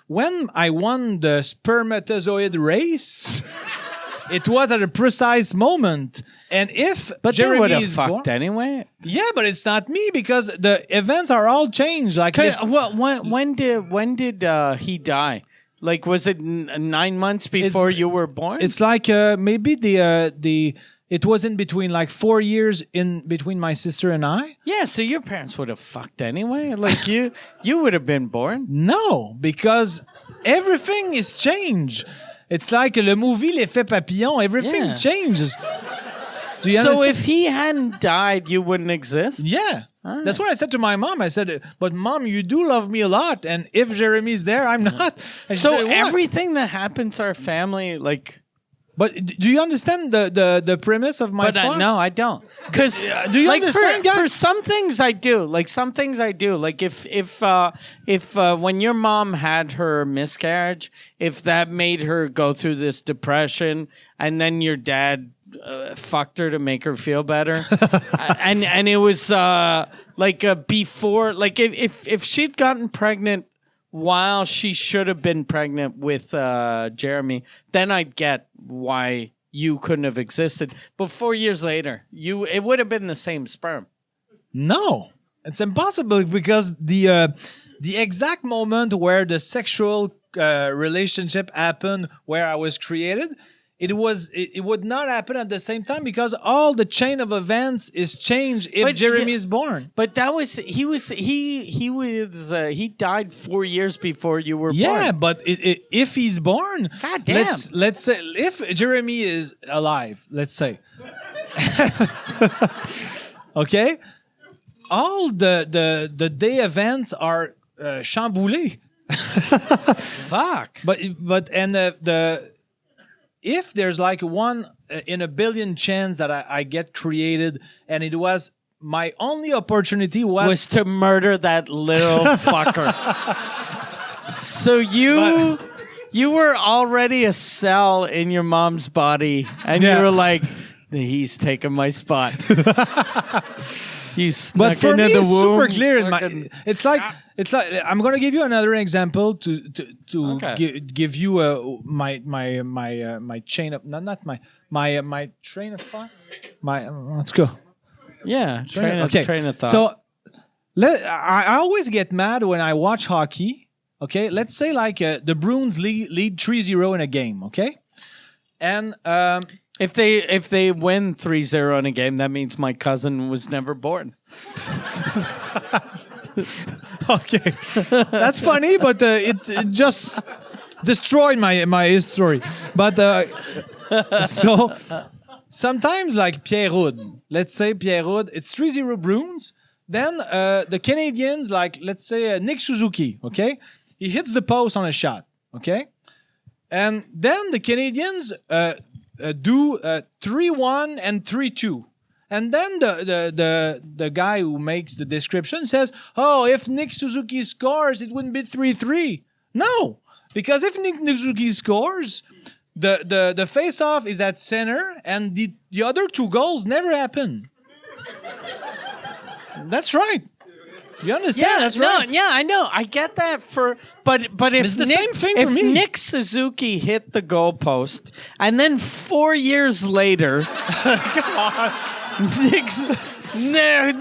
when I won the spermatozoid race, it was at a precise moment, and if But they Jeremy would have is fucked born, anyway. yeah, but it's not me, because the events are all changed. Like Well, when did he die? Like, was it 9 months before you were born? it's like maybe it was in between, like 4 years in between my sister and I. Yeah, so your parents would have fucked anyway. Like you would have been born. No, because everything is changed. It's like le movie L'effet Papillon. Everything Yeah. changes. Do you So understand? if he hadn't died, you wouldn't exist. Yeah. All That's what I said to my mom. I said, "But Mom, you do love me a lot, and if Jeremy's there, I'm not." And she So said, "What?" everything that happens to our family, like. But do you understand the premise of my But thought? no, I don't. Because do you understand, guys? For some things I do. Like some things I do. Like if when your mom had her miscarriage, if that made her go through this depression, and then your dad fucked her to make her feel better, and it was before, like if she'd gotten pregnant while she should have been pregnant with Jeremy, then I'd get why you couldn't have existed. But 4 years later, it would have been the same sperm. No, it's impossible, because the exact moment where the sexual relationship happened, where I was created, it would not happen at the same time, because all the chain of events is changed if But Jeremy yeah, is born. But that was he died 4 years before you were Yeah, born. but if he's born, God damn. let's say if Jeremy is alive, let's say, okay, all the day events are chamboulés. Fuck. But if there's like one in a billion chance that I get created, and it was my only opportunity Was to murder that little fucker. So You were already a cell in your mom's body, and you were like, he's taking my spot. You snuck But for into me, the it's womb. super clear. It's like I'm gonna give you another example to give you my chain of not my train of thought. Let's go. Yeah, train of thought. So I always get mad when I watch hockey. Okay, let's say like the Bruins lead 3-0 in a game. Okay, and if they win 3-0 in a game, that means my cousin was never born. okay, that's funny, but it just destroyed my history. But so sometimes like Pierrot, let's say Pierrot, it's 3-0 Bruins. Then the Canadians, like let's say Nick Suzuki, okay, he hits the post on a shot, okay, and then the Canadians do 3-1 and 3-2. And then the guy who makes the description says, oh, if Nick Suzuki scores, it wouldn't be 3-3. No, because if Nick Suzuki scores, the face-off is at center, and the other two goals never happen. That's right. You understand? Yeah, that's right. Yeah, I know. I get that but if It's the same thing for me. Nick Suzuki hit the goalpost and then 4 years later, Come on.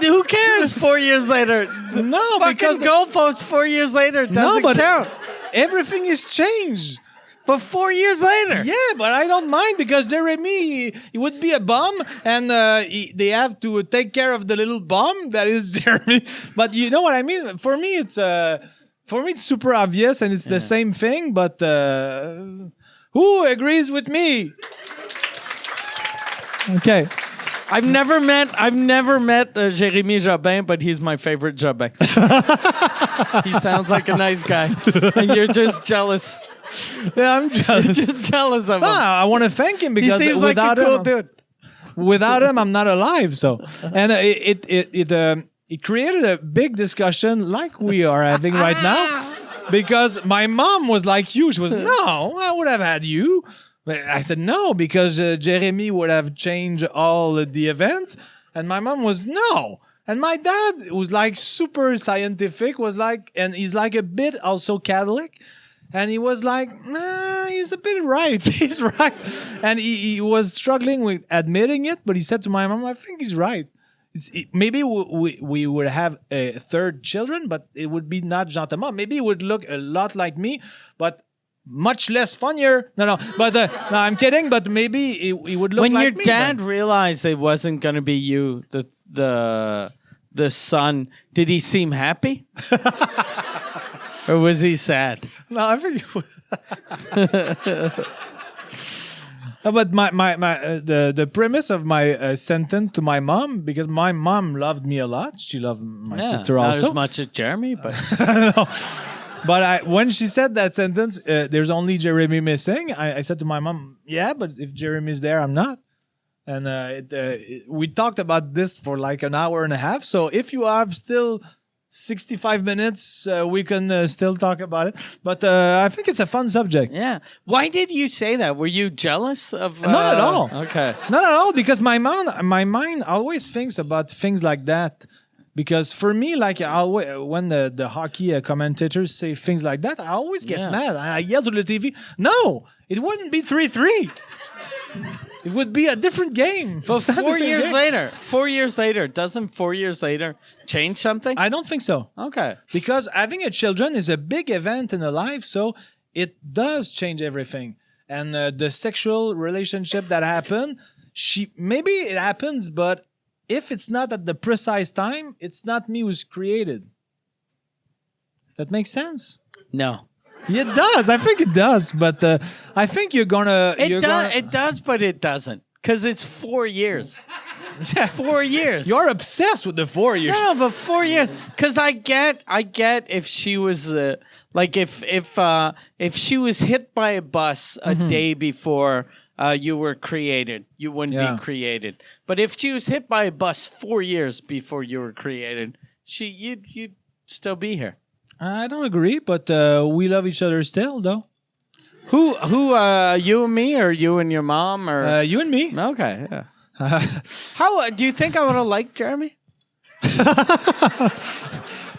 who cares? 4 years later, No, because goalpost 4 years later doesn't count. Everything is changed. But 4 years later, Yeah, but I don't mind because Jeremy, he would be a bum, and they have to take care of the little bum that is Jeremy. But you know what I mean? For me, it's super obvious, and it's the same thing. But who agrees with me? Okay. I've never met Jérémy Jobin, but he's my favorite Jobin. He sounds like a nice guy, and you're just jealous. Yeah, I'm jealous. You're just jealous of him. I want to thank him He because seems like a cool dude. Without him, I'm not alive. So, and it created a big discussion like we are having right now, because my mom was like you. She was, no, I would have had you. But I said no because Jeremy would have changed all the events, and my mom was no. And my dad was like super scientific, was like, and he's like a bit also Catholic. And he was like, nah, he's a bit right. He's right. And he was struggling with admitting it, but he said to my mom, I think he's right. Maybe we would have a third children, but it would be not Jean Thomas. Maybe he would look a lot like me, but much less funnier. No, but no, I'm kidding. But maybe he would look when like your me. dad realized it wasn't going to be you, the son, did he seem happy? Or was he sad? No, I think he was. But the premise of my sentence to my mom, because my mom loved me a lot. She loved my sister also. Not as much as Jeremy, but No. But when she said that sentence, there's only Jeremy missing. I said to my mom, yeah, but if Jeremy's there, I'm not. And we talked about this for like an hour and a half. So if you have still 65 minutes, we can still talk about it. But I think it's a fun subject. yeah. Why did you say that? Were you jealous of? Not at all. Okay. Not at all, because my mind always thinks about things like that. Because for me, like when the hockey commentators say things like that, I always get mad. I yell to the TV, no, it wouldn't be 3-3. It would be a different game. But 4 years later, doesn't 4 years later change something? I don't think so. Okay. Because having a children is a big event in a life, so it does change everything. And the sexual relationship that happened, maybe it happens, but if it's not at the precise time, it's not me who's created. That makes sense? No. It does. I think it does. But I think you're gonna. It does, but it doesn't. Because it's 4 years. Yeah. 4 years. You're obsessed with the 4 years. No, but 4 years. Because I get if she was if she was hit by a bus a day before you were created, you wouldn't be created. But if she was hit by a bus 4 years before you were created, you'd still be here. I don't agree, but we love each other still, though. Who? You and me, or you and your mom, or You and me. okay? Yeah. How do you think I would have liked Jeremy?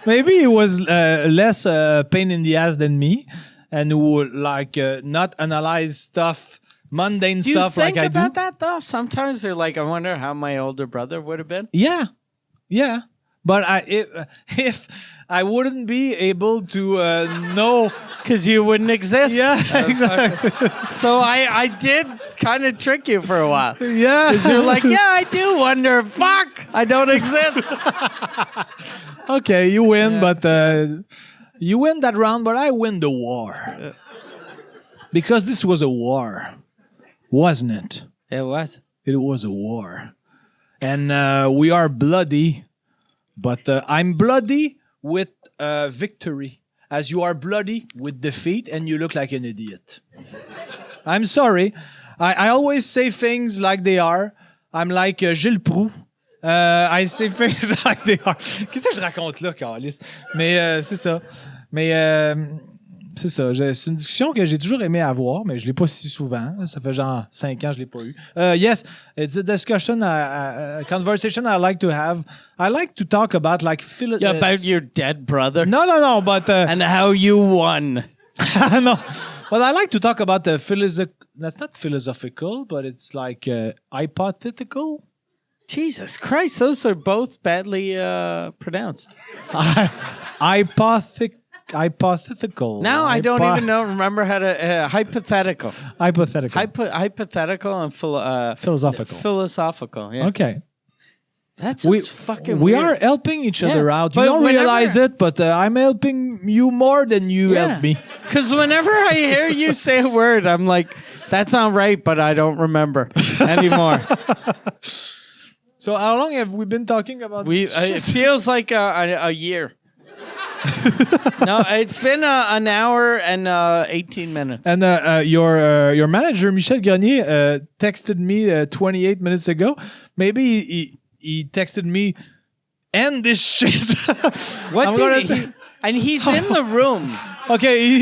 Maybe it was less pain in the ass than me, and who would not analyze stuff, mundane Do you stuff think like I about do. that though? Sometimes they're like, I wonder how my older brother would have been. Yeah. But if I wouldn't be able to know. Because you wouldn't exist. Yeah, exactly. So I did kind of trick you for a while. Yeah. Because you're like, yeah, I do wonder. Fuck, I don't exist. Okay, you win, but you win that round, but I win the war. Because this was a war, wasn't it? It was. It was a war. And we are bloody, but I'm bloody with victory, as you are bloody with defeat, and you look like an idiot. I'm sorry. I always say things like they are. I'm like Gilles Proulx. I say things like they are. Qu'est-ce que je raconte là, Carlis? Mais c'est ça. Mais c'est ça. C'est une discussion que j'ai toujours aimé avoir, mais je l'ai pas si souvent. Ça fait genre 5 ans que je l'ai pas eu. Yes, it's a discussion, a conversation I like to have. I like to talk about like About your dead brother. No, but And how you won. no. But I like to talk about the that's not philosophical, but it's like hypothetical. Jesus Christ, those are both badly pronounced. Hypothetical. Now I don't even remember how to hypothetical. Hypothetical. Hypothetical and Philosophical. Philosophical. Yeah. Okay. That's fucking we weird. are helping each other Yeah, out. You but don't whenever- realize it, but I'm helping you more than you help me. Because whenever I hear you say a word, I'm like, that's not right, but I don't remember anymore. So how long have we been talking about this? It feels like a year. No, it's been an hour and 18 minutes. And your manager, Michel Grenier, texted me 28 minutes ago. Maybe he texted me, end this shit. What did he? And he's in the room. Okay,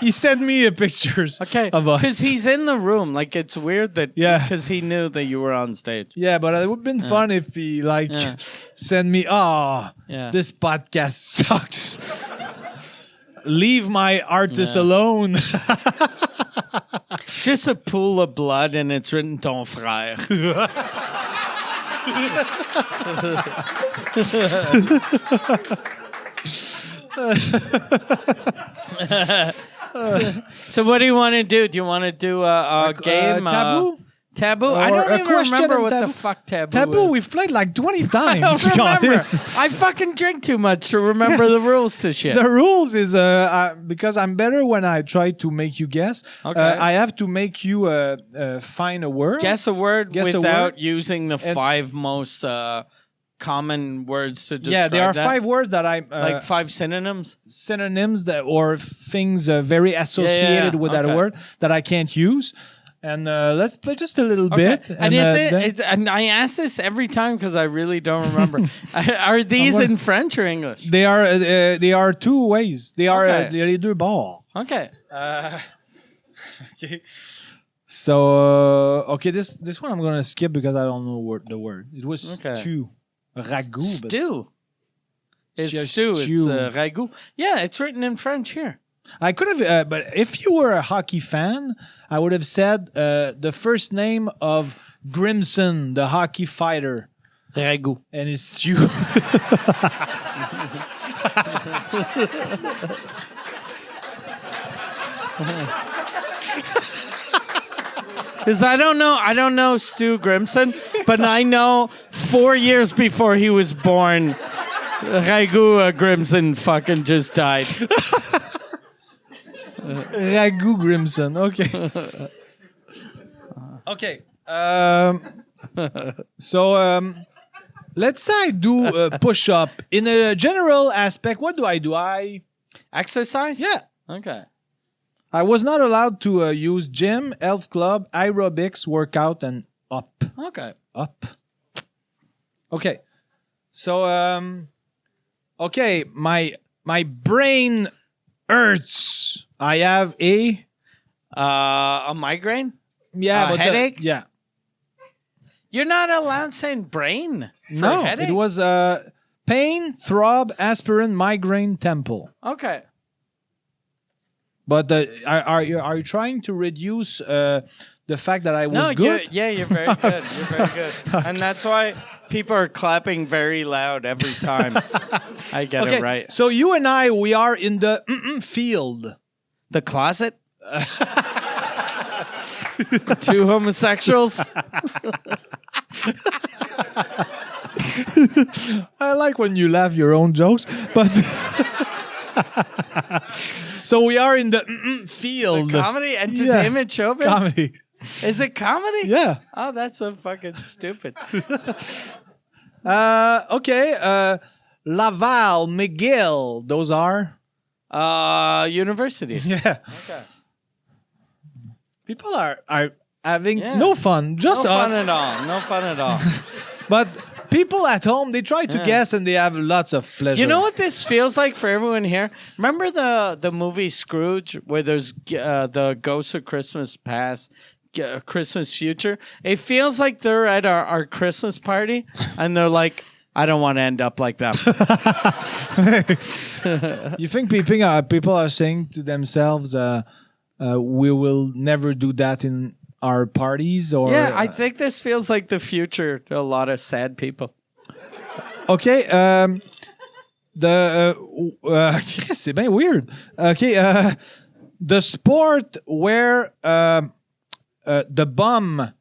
he sent me pictures Okay, of us. because he's in the room. Like, it's weird that because he knew that you were on stage. Yeah, but it would have been fun if he send me, this podcast sucks. Leave my artist alone. Just a pool of blood, and it's written "Ton frère." So what do you want to do? Do you want to do a game? Taboo? Taboo? I Or don't a even question remember and what taboo. the fuck taboo Taboo, is. we've played like 20 I times. don't remember. guys. I fucking drink too much to remember the rules to shit. The rules is because I'm better when I try to make you guess. Okay. I have to make you find a word. Guess a word Guess a without word. using the And- 5 most common words to describe Yeah, there are that. 5 words that I like 5 synonyms. synonyms that or things very associated with that okay. word that I can't use. And let's play just a little bit. And and I ask this every time because I really don't remember. Are these in French or English? they are 2 ways. They are Okay. les deux bords. Okay. Okay. So okay, this one I'm gonna skip because I don't know the word. It was stew, ragout. but- Stew. It's Just stew. It's stew. ragout. Yeah, it's written in French here. I could have, but if you were a hockey fan, I would have said the first name of Grimson, the hockey fighter, Ragout. and his stew. Because I don't know Stu Grimson, but I know 4 years before he was born, Ragout Grimson fucking just died. Ragout Grimson. Okay. Okay. So let's say I do a push up in a general aspect. What do? I Exercise? yeah. Okay. I was not allowed to use gym, health club, aerobics, workout, and up. Okay. Up. Okay. So okay, my brain hurts. I have a A migraine? Yeah, A but headache? Yeah. You're not allowed saying brain for No, headache? it was pain, throb, aspirin, migraine, temple. Okay. But are you trying to reduce the fact that I was good? You're very good. You're very good. And that's why people are clapping very loud every time I get it right. So you and I, we are in the field. The closet? Two homosexuals? I like when you laugh your own jokes, but so we are in the field. The comedy entertainment showbiz? Comedy. Is it comedy? Yeah. Oh, that's so fucking stupid. Okay. Laval, McGill. Those are. Universities. Yeah. Okay. People are having no fun. Just No us. fun at all. No fun at all. But people at home, they try to guess and they have lots of pleasure. You know what this feels like for everyone here? Remember the movie Scrooge, where there's the ghosts of Christmas past, Christmas future? It feels like they're at our Christmas party, and they're like, I don't want to end up like them. You think people are saying to themselves, we will never do that in our parties? Or Yeah, I think this feels like the future to a lot of sad people. Okay. C'est bien weird. Okay. The sport where the bum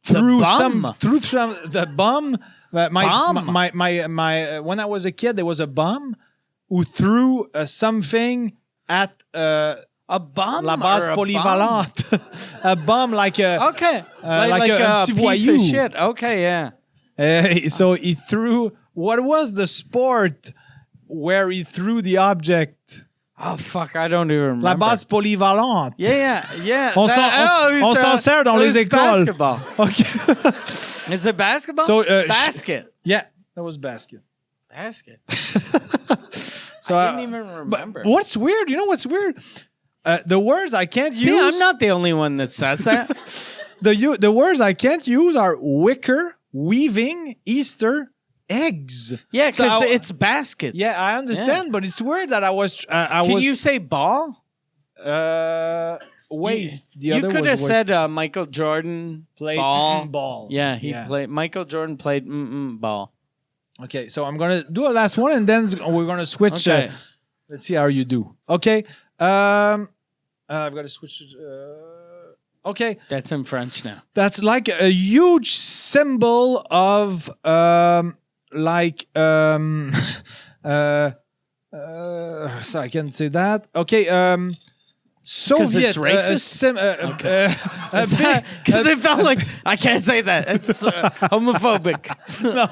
threw the bum. My when I was a kid, there was a bum who threw something at A bum? la base or a polyvalente. A bum like a Okay. like a a petit piece voyou. of shit. Okay, yeah. So he threw. What was the sport where he threw the object? Oh, fuck, I don't even remember. La base polyvalente. Yeah. On s'en sert dans les écoles. Basketball. Okay. Is it basketball? So, basket. Yeah, that was basket. Basket. So I didn't even remember. But what's weird? You know what's weird? The words I can't See, use. I'm not the only one that says that. The words I can't use are wicker, weaving, Easter, eggs. Yeah, because So it's baskets. Yeah, I understand, but it's weird that I was. Can you say ball? Waist. The You other could was have said Michael Jordan played ball. ball. Yeah, he played. Michael Jordan played ball. Okay, so I'm gonna do a last one, and then we're gonna switch. Okay. Let's see how you do. Okay. I've got to switch. Okay. That's in French now. That's like a huge symbol of so I can say that. Okay. Soviet. it's racist? Because it felt like I can't say that. It's homophobic. No,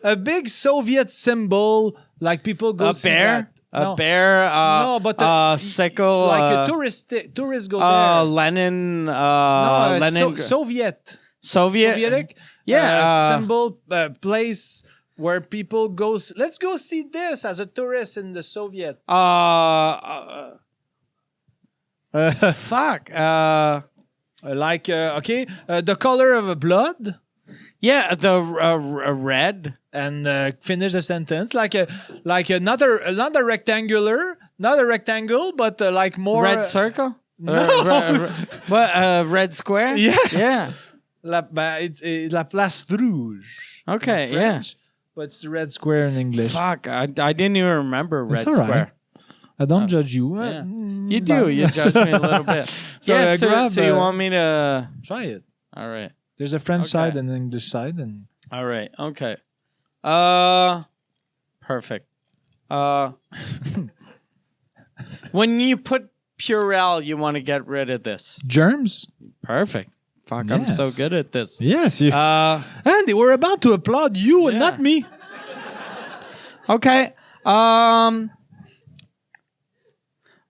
a big Soviet symbol, like people go A see bear. that. A No. bear. No, but sickle. like a tourists go there. Lenin. No, Lenin. Soviet. Soviet. Sovietic. Yeah. Symbol place where people go. Let's go see this as a tourist in the Soviet. Fuck. The color of a blood. Yeah, the red. And finish the sentence like another rectangle, but like more Red circle? No. Red square? Yeah. Yeah. It's la place rouge. Okay, in French, but it's the red square in English. Fuck, I didn't even remember red all right. square. I don't judge you. Yeah. You do. You judge me a little bit. So, yeah, grab, so you want me to... Try it. All right. There's a French Okay. side and an English side, and All right. Okay. Perfect. When you put Purell, you want to get rid of this. germs. Perfect. Fuck, I'm so Yes. good at this. Yes, you. Uh, Andy, we're about to applaud you and Yeah. not me. okay.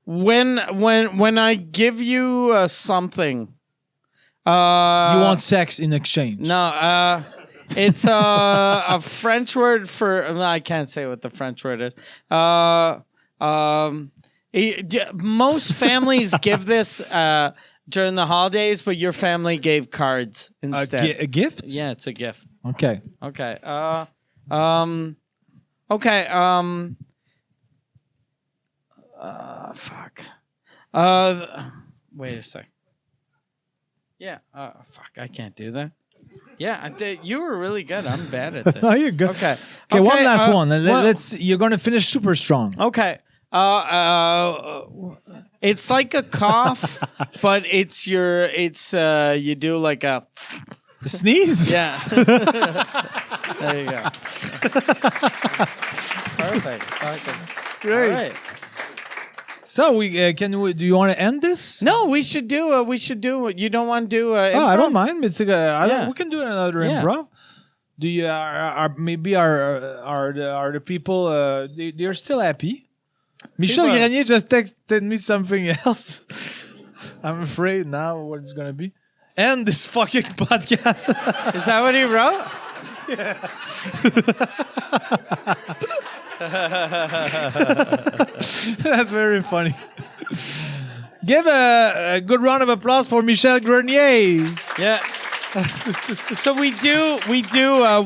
When I give you something, You want sex in exchange. no, it's a French word for. I can't say what the French word is. Most families give this during the holidays, but your family gave cards instead. Gifts? Yeah, it's a gift. Okay. Okay. Fuck. Wait a sec. Yeah. Fuck. I can't do that. Yeah, you were really good. I'm bad at this. Oh, you're good. Okay. Okay, one last one. well- Let's. You're gonna finish super strong. Okay. It's like a cough, but it's you do like a Sneeze. yeah. There you go. Perfect. Great. All right. So we do you want to end this? No, we should do. You don't want to do? Oh, I don't mind. It's Yeah. we can do another Yeah. improv. Do you maybe are the people they're still happy? Michel People- Grenier just texted me something else. I'm afraid now what it's gonna be. End this fucking podcast. Is that what he wrote? That's very funny. Give a good round of applause for Michel Grenier. Yeah. So we do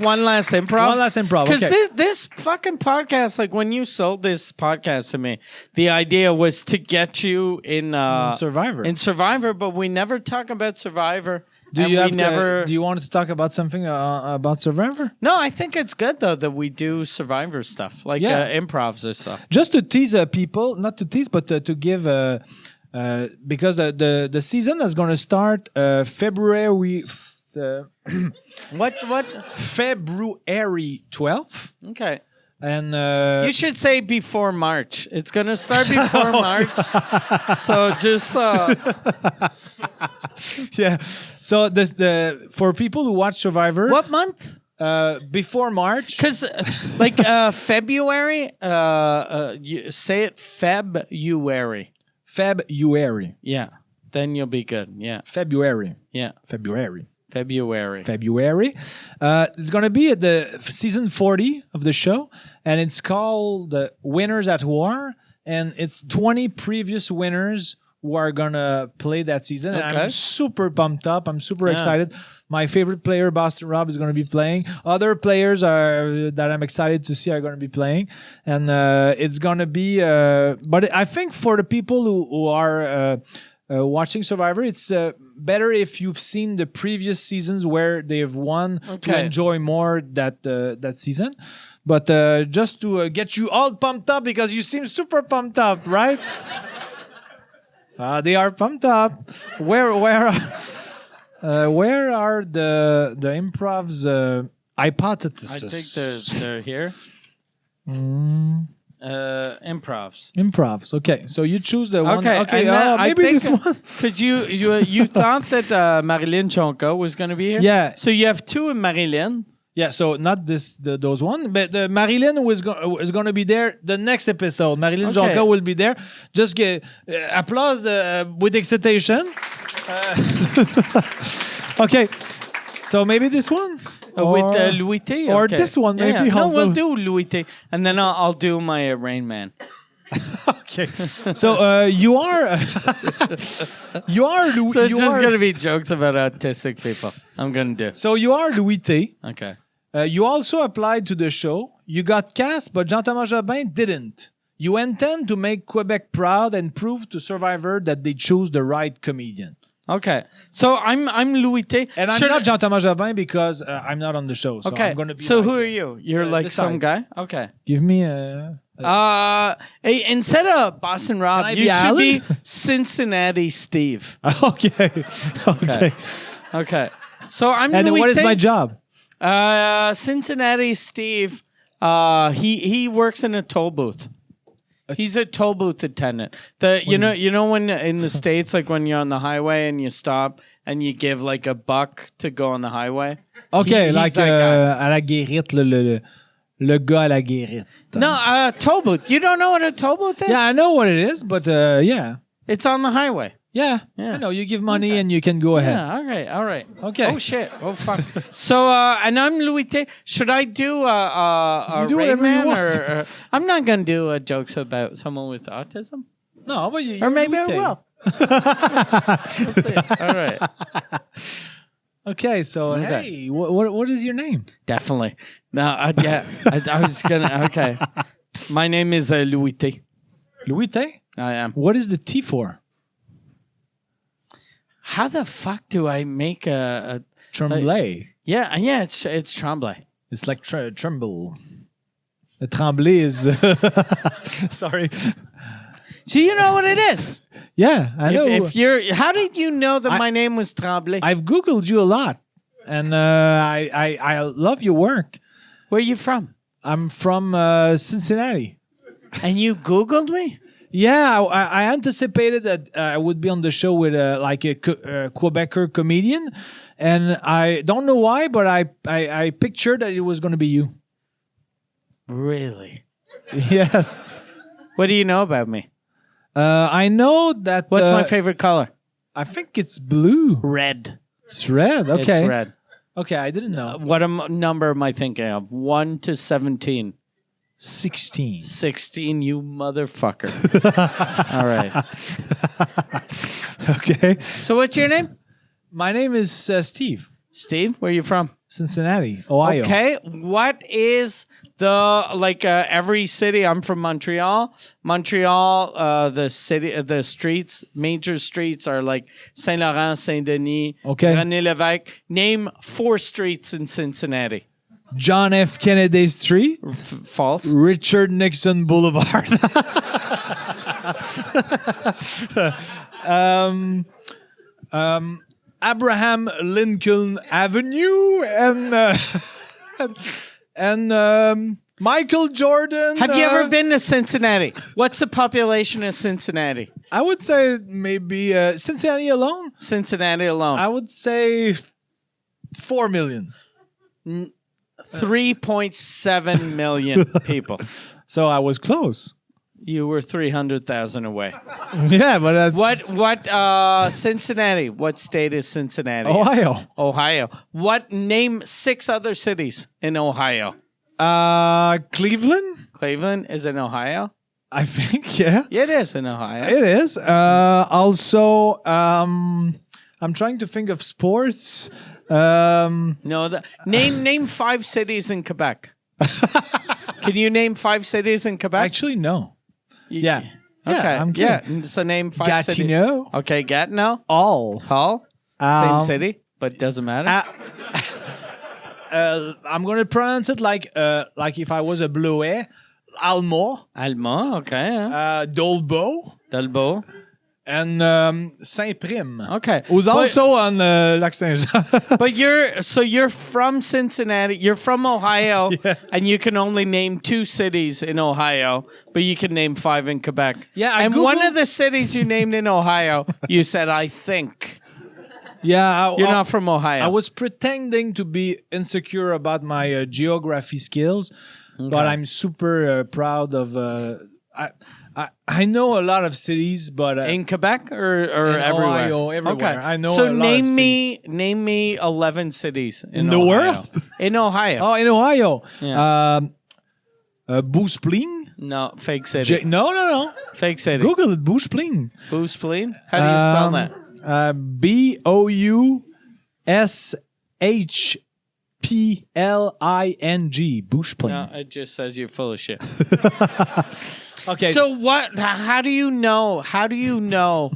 one last improv. One last improv. Because Okay. this fucking podcast, like when you sold this podcast to me, the idea was to get you in Survivor. In Survivor, but we never talk about Survivor. Do and you we have never? do you want to talk about something about Survivor? No, I think it's good though that we do Survivor stuff, like Yeah. improvs or stuff. Just to tease people, not to tease, but to give because the season is going to start February. What? February 12th, Okay. and You should say before March. It's gonna start before March. So just yeah. So for people who watch Survivor, what month? before March, Because like February, you say it February. February, Yeah. Then you'll be good. Yeah. February, Yeah. February. February. It's going to be at the season 40 of the show, and it's called Winners at War, and it's 20 previous winners who are going to play that season. And Okay. I'm super pumped up. I'm super Yeah. excited. My favorite player, Boston Rob, is going to be playing. Other players that I'm excited to see are going to be playing. And it's going to be... but I think for the people who are... watching Survivor, it's better if you've seen the previous seasons where they've won to Okay. enjoy more that season. But just to get you all pumped up because you seem super pumped up, right? They are pumped up. Where are the improv's hypotheses? I think they're here. Improvs. Improvs. Okay, so you choose the one. Okay, Okay, and then I maybe think- this one. Could you thought that Marilyn Chonka was going to be here? Yeah. So you have two in Marilyn. Yeah, so not those one, but the Marilyn is going to be there the next episode. Marilyn Okay. Jonca will be there. Just get applause with excitation. Okay, so maybe this one With Louis T. or Okay. this one maybe No, also. we'll do Louis T. And then I'll do my Rain Man. Okay, so you are Louis. So it's you just are, going to be jokes about autistic people. I'm going to do. so you are Louis T. Okay. You also applied to the show. You got cast, but Jean-Thomas Jobin didn't. You intend to make Quebec proud and prove to Survivor that they choose the right comedian. Okay. So I'm Louis T. And I'm Should not I- Jean-Thomas Jobin because I'm not on the show. So Okay. I'm going to be So like, who are you? You're like this some side. guy? Okay. Give me a... Hey, instead of Boston Rob, Can I you be should Alan? be Cincinnati Steve. Okay. Okay. Okay. So I'm And Louis what is T. my job? Cincinnati Steve. He works in a toll booth. He's a toll booth attendant. You know when in the States, like when you're on the highway and you stop and you give like $1 to go on the highway. Okay, He's like that guy. à la guérite, le gars à la guérite. No, toll booth. You don't know what a toll booth is? Yeah, I know what it is, but yeah. It's on the highway. Yeah. Yeah. I know, you give money and you can go ahead. Yeah, all right. Okay. Oh, shit. Oh, fuck. So, and I'm Louis T. Should I do a You do Rain whatever you Man? want. Or I'm not going to do jokes about someone with autism. No, but you. Or maybe I Louis-T. will. We'll see. All right. Okay, so Okay. hey, what is your name? Definitely. No, I was gonna. Okay. My name is Louis T. Louis-T? I am. What is the T for? How the fuck do I make a Tremblay. yeah, it's Tremblay. It's like tremble. The tremblay is. Sorry. So you know what it is? Yeah, I know. If you're, how did you know that my name was Tremblay? I've Googled you a lot, and I love your work. Where are you from? I'm from Cincinnati. And you Googled me? Yeah, I anticipated that I would be on the show with like a Quebecer comedian, and I don't know why, but I pictured that it was going to be you. Really? Yes. What do you know about me? I know that. What's my favorite color? I think it's blue. Red. It's red. Okay. It's red. Okay, I didn't know. What number am I thinking of? 1 to 17. 16. 16, you motherfucker. All right. Okay. So what's your name? My name is Steve. Steve, where are you from? Cincinnati, Ohio. Okay. What is the, like, every city? I'm from Montreal. Montreal, the streets, major streets are like Saint Laurent, Saint Denis, Okay. René-Lévesque. Name 4 streets in Cincinnati. John F. Kennedy Street. False. Richard Nixon Boulevard. Abraham Lincoln Avenue and Michael Jordan. Have you ever been to Cincinnati? What's the population of Cincinnati? I would say maybe Cincinnati alone. Cincinnati alone. I would say 4 million. 3.7 million people. So I was close. You were 300,000 away. Yeah, but that's What Cincinnati? What state is Cincinnati? Ohio. Ohio. Name 6 other cities in Ohio? Cleveland. Cleveland is in Ohio? I think, yeah. It is in Ohio. It is. Also, I'm trying to think of sports. No, name 5 cities in Quebec. Can you name 5 cities in Quebec? Actually, no. Yeah. Okay. I'm good. Yeah. So name 5 cities. Gatineau. Okay, Gatineau. All. Hull. Same city, but doesn't matter. I'm going to pronounce it like if I was a Bleuet. Alma. Alma. Okay. Yeah. Dolbeau. Dalbo. And Saint-Prime. Okay. Who's also on Lac Saint-Jean. But you're from Cincinnati. You're from Ohio, Yeah. and you can only name 2 cities in Ohio, but you can name 5 in Quebec. Yeah, I and one Googled- of the cities you named in Ohio, you said, "I think." Yeah. You're not from Ohio. I was pretending to be insecure about my geography skills, but I'm super proud of. I know a lot of cities, but in Quebec or in everywhere. Ohio, everywhere. Okay. I know So a lot of name me 11 cities in the Ohio. world. In Ohio. Oh, in Ohio. Yeah. Bouspling. No, fake city. No. Fake city. Google it. Bouspling. Bouspling. How do you spell that? Bouspling. Bouspling. No, it just says you're full of shit. Okay. So what? How do you know? How do you know?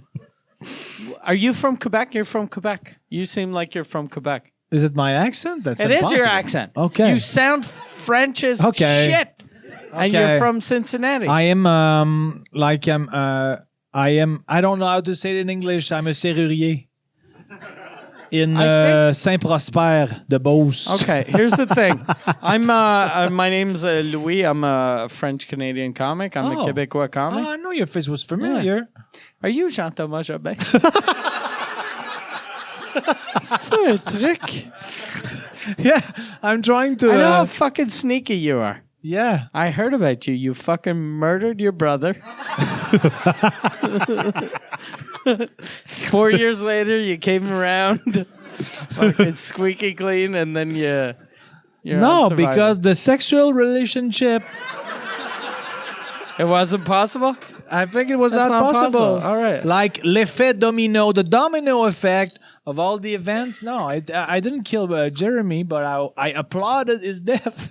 Are you from Quebec? You're from Quebec. You seem like you're from Quebec. Is it my accent? That's It is impossible. your accent. Okay. You sound French as Okay. shit. And Okay. you're from Cincinnati. I am I don't know how to say it in English. I'm a serrurier in I Saint-Prosper de Beauce. Okay, here's the thing. My name's Louis. I'm a French-Canadian comic. I'm a Oh. Québécois comic. Oh, I know your face was familiar. Are you Jean-Thomas Jobin? C'est un truc. Yeah, I'm trying to. I know how fucking sneaky you are. Yeah. I heard about you. You fucking murdered your brother. 4 years later, you came around fucking squeaky clean, and then you're No, on Survivor. because the sexual relationship It wasn't possible? I think it was That's not not possible. possible. All right. Like l'effet domino, the domino effect of all the events. No, I didn't kill Jeremy, but I applauded his death.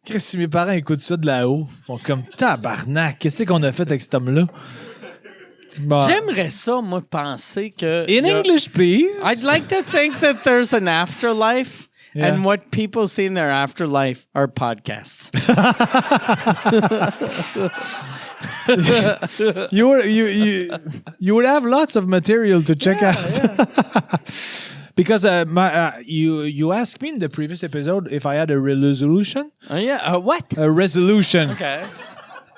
Qu'est-ce que si mes parents écoutent ça de là-haut? Ils font comme tabarnak. Qu'est-ce qu'on a fait avec cet homme-là? Bon. J'aimerais ça, moi, penser que... In English, please. I'd like to think that there's an afterlife, Yeah. and what people see in their afterlife are podcasts. You would have lots of material to check out. Because you asked me in the previous episode if I had a resolution. What? A resolution. Okay.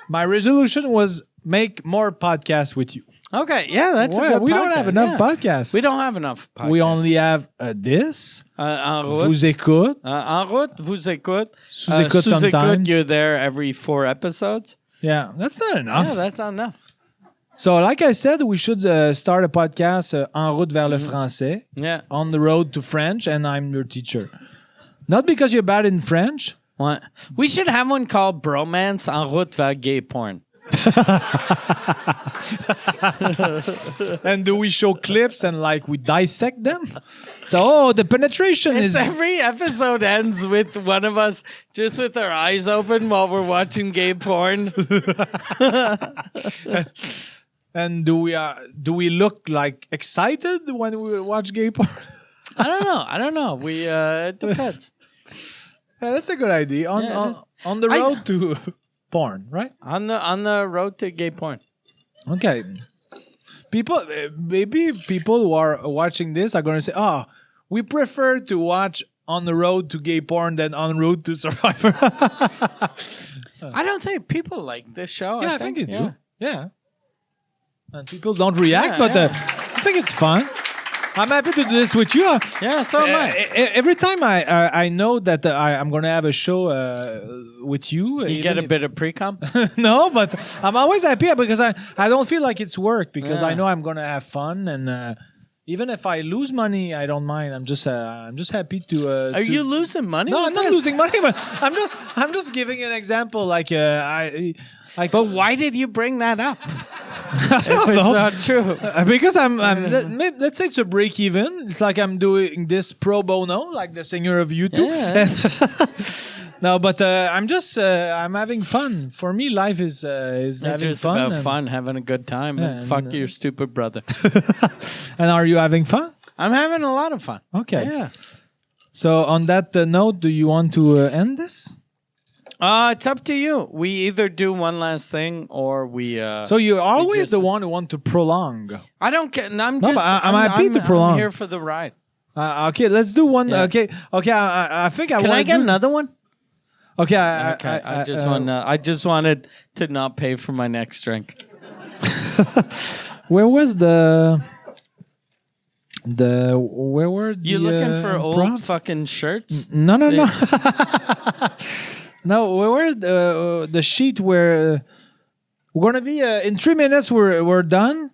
My resolution was make more podcasts with you. Okay, yeah, that's a Well, good we don't podcast. have enough Yeah. podcasts. We don't have enough podcasts. We only have this. En route. Vous écoute. En route, vous écoute. Sous-écoute sometimes. You're there every 4 episodes. Yeah, that's not enough. Yeah, that's not enough. So, like I said, we should start a podcast en route vers le français, Yeah. on the road to French, and I'm your teacher. Not because you're bad in French. What? We should have one called Bromance en route vers gay porn. And do we show clips and like we dissect them? So, the penetration is... Every episode ends with one of us just with our eyes open while we're watching gay porn. And do we look like excited when we watch gay porn? I don't know. We it depends. Yeah, that's a good idea. On the road to porn, right? On the road to gay porn. Okay. Maybe people who are watching this are going to say, "Oh, we prefer to watch on the road to gay porn than on road to Survivor." I don't think people like this show. Yeah, I think they yeah. do. Yeah. And people don't react, Yeah, but yeah. I think it's fun. I'm happy to do this with you. Yeah, so am I. Every time I know that I'm going to have a show with you. You get a bit of pre-com? No, but I'm always happy because I don't feel like it's work because Yeah. I know I'm going to have fun and even if I lose money, I don't mind. I'm just happy to. Are you losing money? No, with I'm not this? losing money, but I'm just giving an example. Like But why did you bring that up? I If don't it's know. not true. Because let's say it's a break even. It's like I'm doing this pro bono, like the singer of YouTube. Yeah. No, but I'm having fun. For me, life is It's having just fun. about and- fun, having a good time, and Yeah, fuck and, your stupid brother. And are you having fun? I'm having a lot of fun. Okay. Yeah. So on that note, do you want to end this? It's up to you. We either do one last thing or we. So you're always just- the one who want to prolong. I don't get. I'm No, just. but I'm happy to prolong. I'm here for the ride. Okay, let's do one. Yeah. Okay. I think I Can want I get another one? Okay. Okay. I just wanted to not pay for my next drink. Where was where were the You looking for old props? fucking shirts? No. No, where were the sheet where we're gonna be in 3 minutes we're done,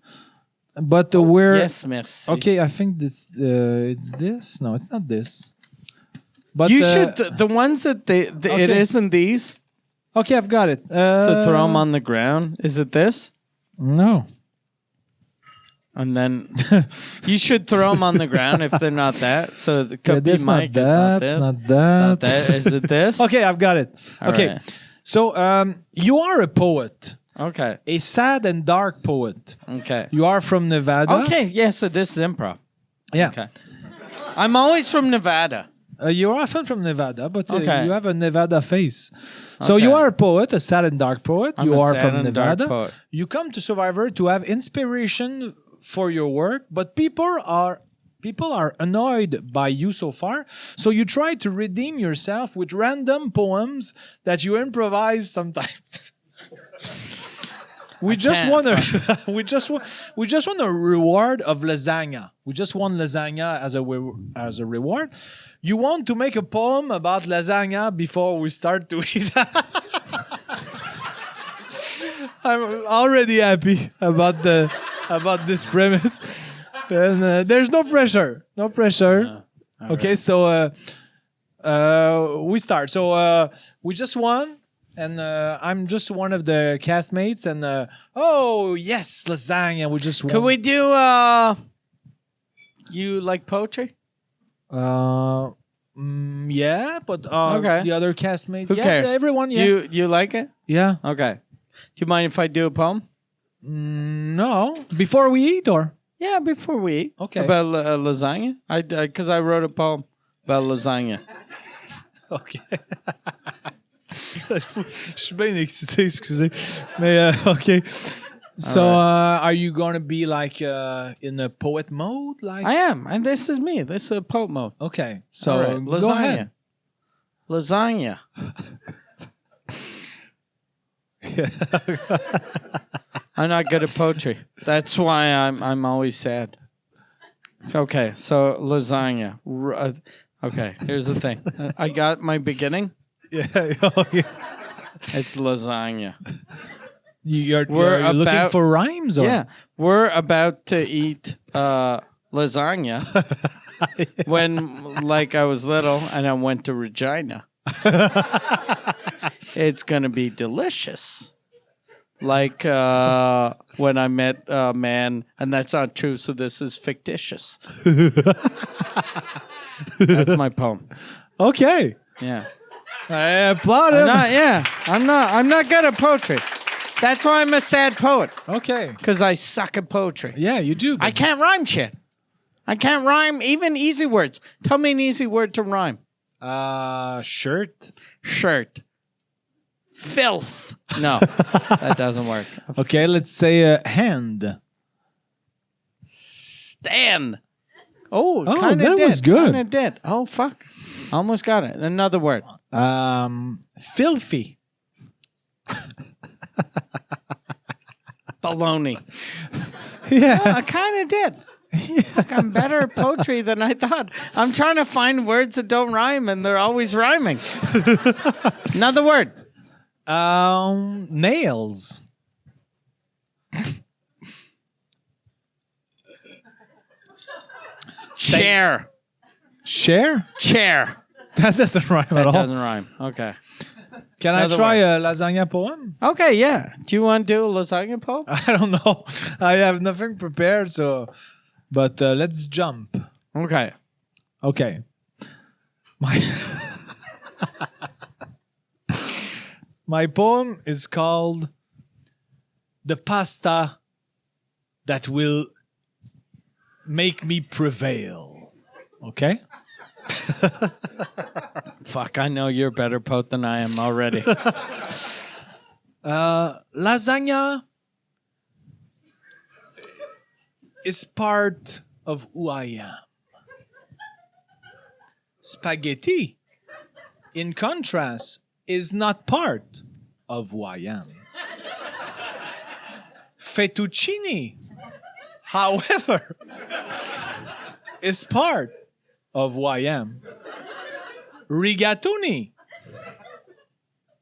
but we're Yes, merci. okay. I think it's this. No, it's not this. But You should the ones that it Okay. isn't these. Okay, I've got it. So throw them on the ground. Is it this? No. And then you should throw them on the ground if they're not that. So it could be This Mike. not that. It's Not not that. that. Is it this? Okay, I've got it. All okay, right. so you are a poet, Okay. a sad and dark poet. Okay. You are from Nevada. Okay. Yeah. So this is improv. Yeah. Okay. I'm always from Nevada. You're often from Nevada, but Okay. you have a Nevada face. So Okay. you are a poet, a sad and dark poet. I'm You a are sad from and dark Nevada. poet. You come to Survivor to have inspiration for your work, but people are annoyed by you so far. So you try to redeem yourself with random poems that you improvise sometimes. We just can't want we just want a reward of lasagna. We just want lasagna as a reward. You want to make a poem about lasagna before we start to eat. I'm already happy about this premise, and there's no pressure. No pressure. Okay, so we start. So we just won, and I'm just one of the castmates. And oh yes, lasagna. We just won. Could we do? You like poetry? Yeah, but Okay. the other castmate. Who cares? Everyone. Yeah. You like it? Yeah. Okay. Do you mind if I do a poem? No. Before we eat, or Yeah, before we eat. Okay. About lasagna. Because I wrote a poem about lasagna. ok. Je suis bien excité, excusez. Mais ok. So, are you going to be like in a poet mode? Like I am, and this is me. This is a poet mode. okay. So All right, go ahead. Lasagna. I'm not good at poetry. That's why I'm always sad. Okay, so lasagna. Okay, here's the thing. I got my beginning. Yeah. Okay. It's lasagna. You're We're looking about- for rhymes, or Yeah, we're about to eat lasagna when, like, I was little and I went to Regina. It's gonna be delicious. Like when I met a man, and that's not true, so this is fictitious. That's my poem. Okay. Yeah. I applaud him. I'm not good at poetry. That's why I'm a sad poet. Okay. Because I suck at poetry. Yeah, you do. I can't rhyme shit. I can't rhyme even easy words. Tell me an easy word to rhyme. Shirt. Shirt. Filth. No, that doesn't work. Okay, let's say hand. Stan. Oh, Oh, kind of that did. was good. Kind of did. Oh, fuck. Almost got it. Another word. Filthy. Baloney. Yeah. I kind of did. Fuck, I'm better at poetry than I thought. I'm trying to find words that don't rhyme, and they're always rhyming. Another word. Nails. Chair. Share? Chair. That doesn't rhyme That at all. doesn't rhyme. Okay. Can I Another try a lasagna poem? Okay, yeah. Do you want to do a lasagna poem? I don't know. I have nothing prepared, so. But let's jump. Okay. Okay. My my poem is called "The Pasta That Will Make Me Prevail." Okay. Fuck, I know you're a better poet than I am already. Lasagna is part of who I am. Spaghetti, in contrast, is not part of who I am. Fettuccine, however, is part of who I am. Rigatoni,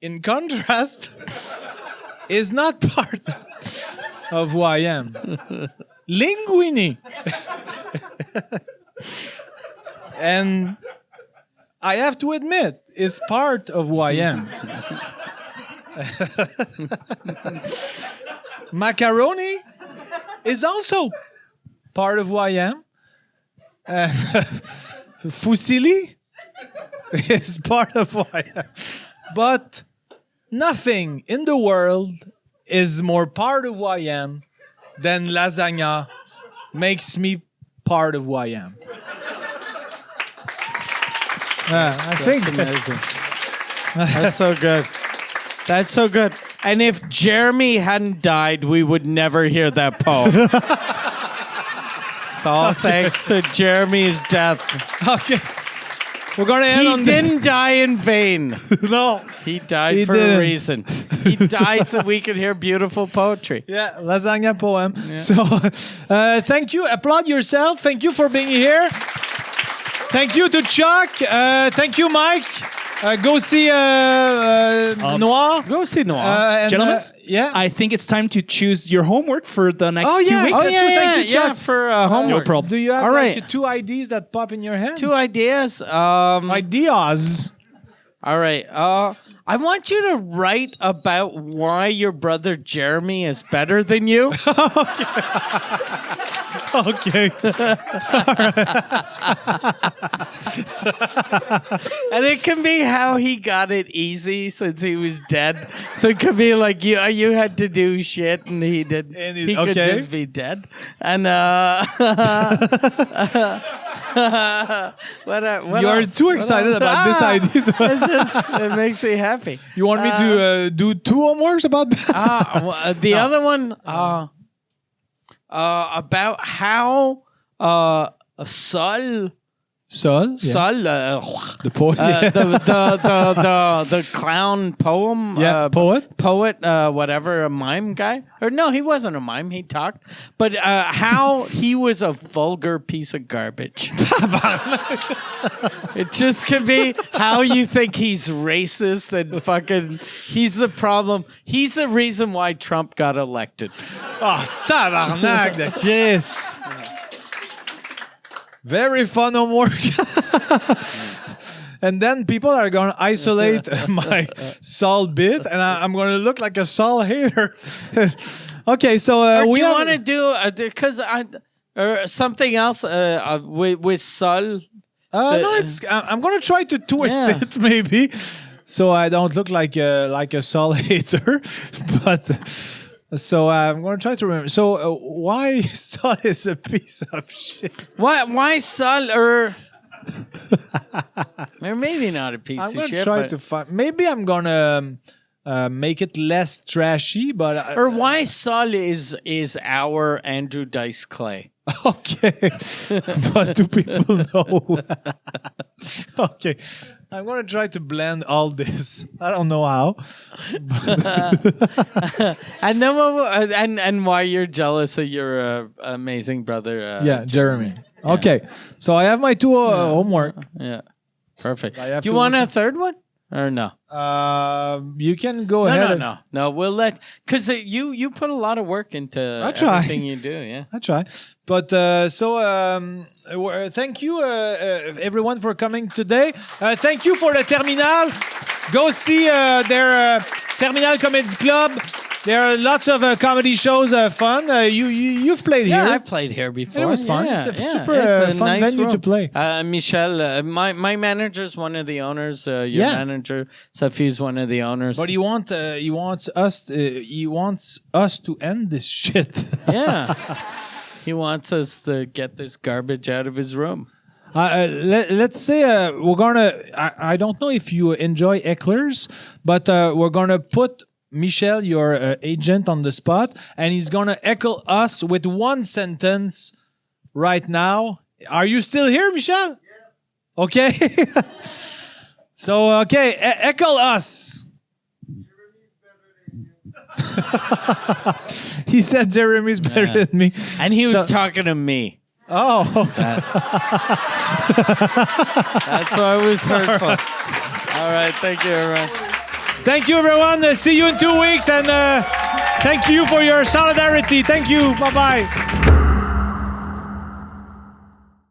in contrast, is not part of who I am. Linguine. And I have to admit, is part of who I am. Macaroni is also part of who I am. Fusilli is part of who I am. But nothing in the world is more part of who I am than lasagna makes me part of who I am. I think Amazing. That's so good. That's so good. And if Jeremy hadn't died, we would never hear that poem. It's all thanks to Jeremy's death. Okay. We're going to end He on didn't die in vain. No. He died He for didn't. a reason. He died so we could hear beautiful poetry. Yeah, lasagna poem. So, thank you. Applaud yourself. Thank you for being here. Thank you to Chuck. Thank you, Mike. Go see Noir. Go see Noir. And, Gentlemen, yeah. I think it's time to choose your homework for the next 2 weeks. That's true. Thank you, Chuck. for homework. No problem. Do you have All right. like, 2 ideas that pop in your head? 2 ideas. Ideas. All right. I want you to write about why your brother Jeremy is better than you. Okay. And it can be how he got it easy since he was dead. So it could be like you had to do shit and he did. And He could okay. just be dead. And what You are else? too What excited else? about this idea. It makes me happy. You want me to do 2 homeworks about that? The other one about how Sol. Sol? Sol, The poet? the clown poem, Poet? whatever, a mime guy, or no, he wasn't a mime. He talked, but how he was a vulgar piece of garbage. It just could be how you think he's racist and fucking. He's the problem. He's the reason why Trump got elected. Oh, tabarnak de Chris. Very fun homework. And then people are going to isolate my Saul bit, and I'm going to look like a Saul hater. Okay, so Or do we you have- want to do because or something else with Sol? no, I'm going to try to twist Yeah. it maybe, so I don't look like a Saul hater, but. So I'm going to try to remember. So why Saul is a piece of shit? Why Sol or maybe not a piece I'm of going shit, to try but- to find. Maybe I'm going to make it less trashy, but or why Sol is our Andrew Dice Clay. okay. But do people know? Okay. I'm going to try to blend all this. I don't know how. And then and why you're jealous of your amazing brother? Yeah, Jeremy. Okay. So I have my 2 homework. Yeah. Perfect. I have Do you to- want a third one or no? You can go ahead. No. We'll let because you put a lot of work into try. everything you do. Yeah. I try. But thank you, everyone, for coming today. Thank you for the Terminal. Go see their Terminal Comedy Club. There are lots of comedy shows. Fun. You've played Yeah, here. I played here before. It was fun. Yeah, It's a yeah. super It's a fun nice venue to room. play. Michel, my manager's one of the owners. Your Yeah. manager, Sophie's one of the owners. But he wants us to end this shit. Yeah. He wants us to get this garbage out of his room. Let's say we're gonna. I don't know if you enjoy hecklers, but we're gonna put Michel, your agent, on the spot, and he's gonna heckle us with 1 sentence right now. Are you still here, Michel? Yes. Okay. So okay, heckle us. He said Jeremy's better than me. And he was So- talking to me. Oh, okay. That's why it was hurtful. All right. Thank you, everyone. Thank you, everyone. See you in 2 weeks, and thank you for your solidarity. Thank you. Bye-bye.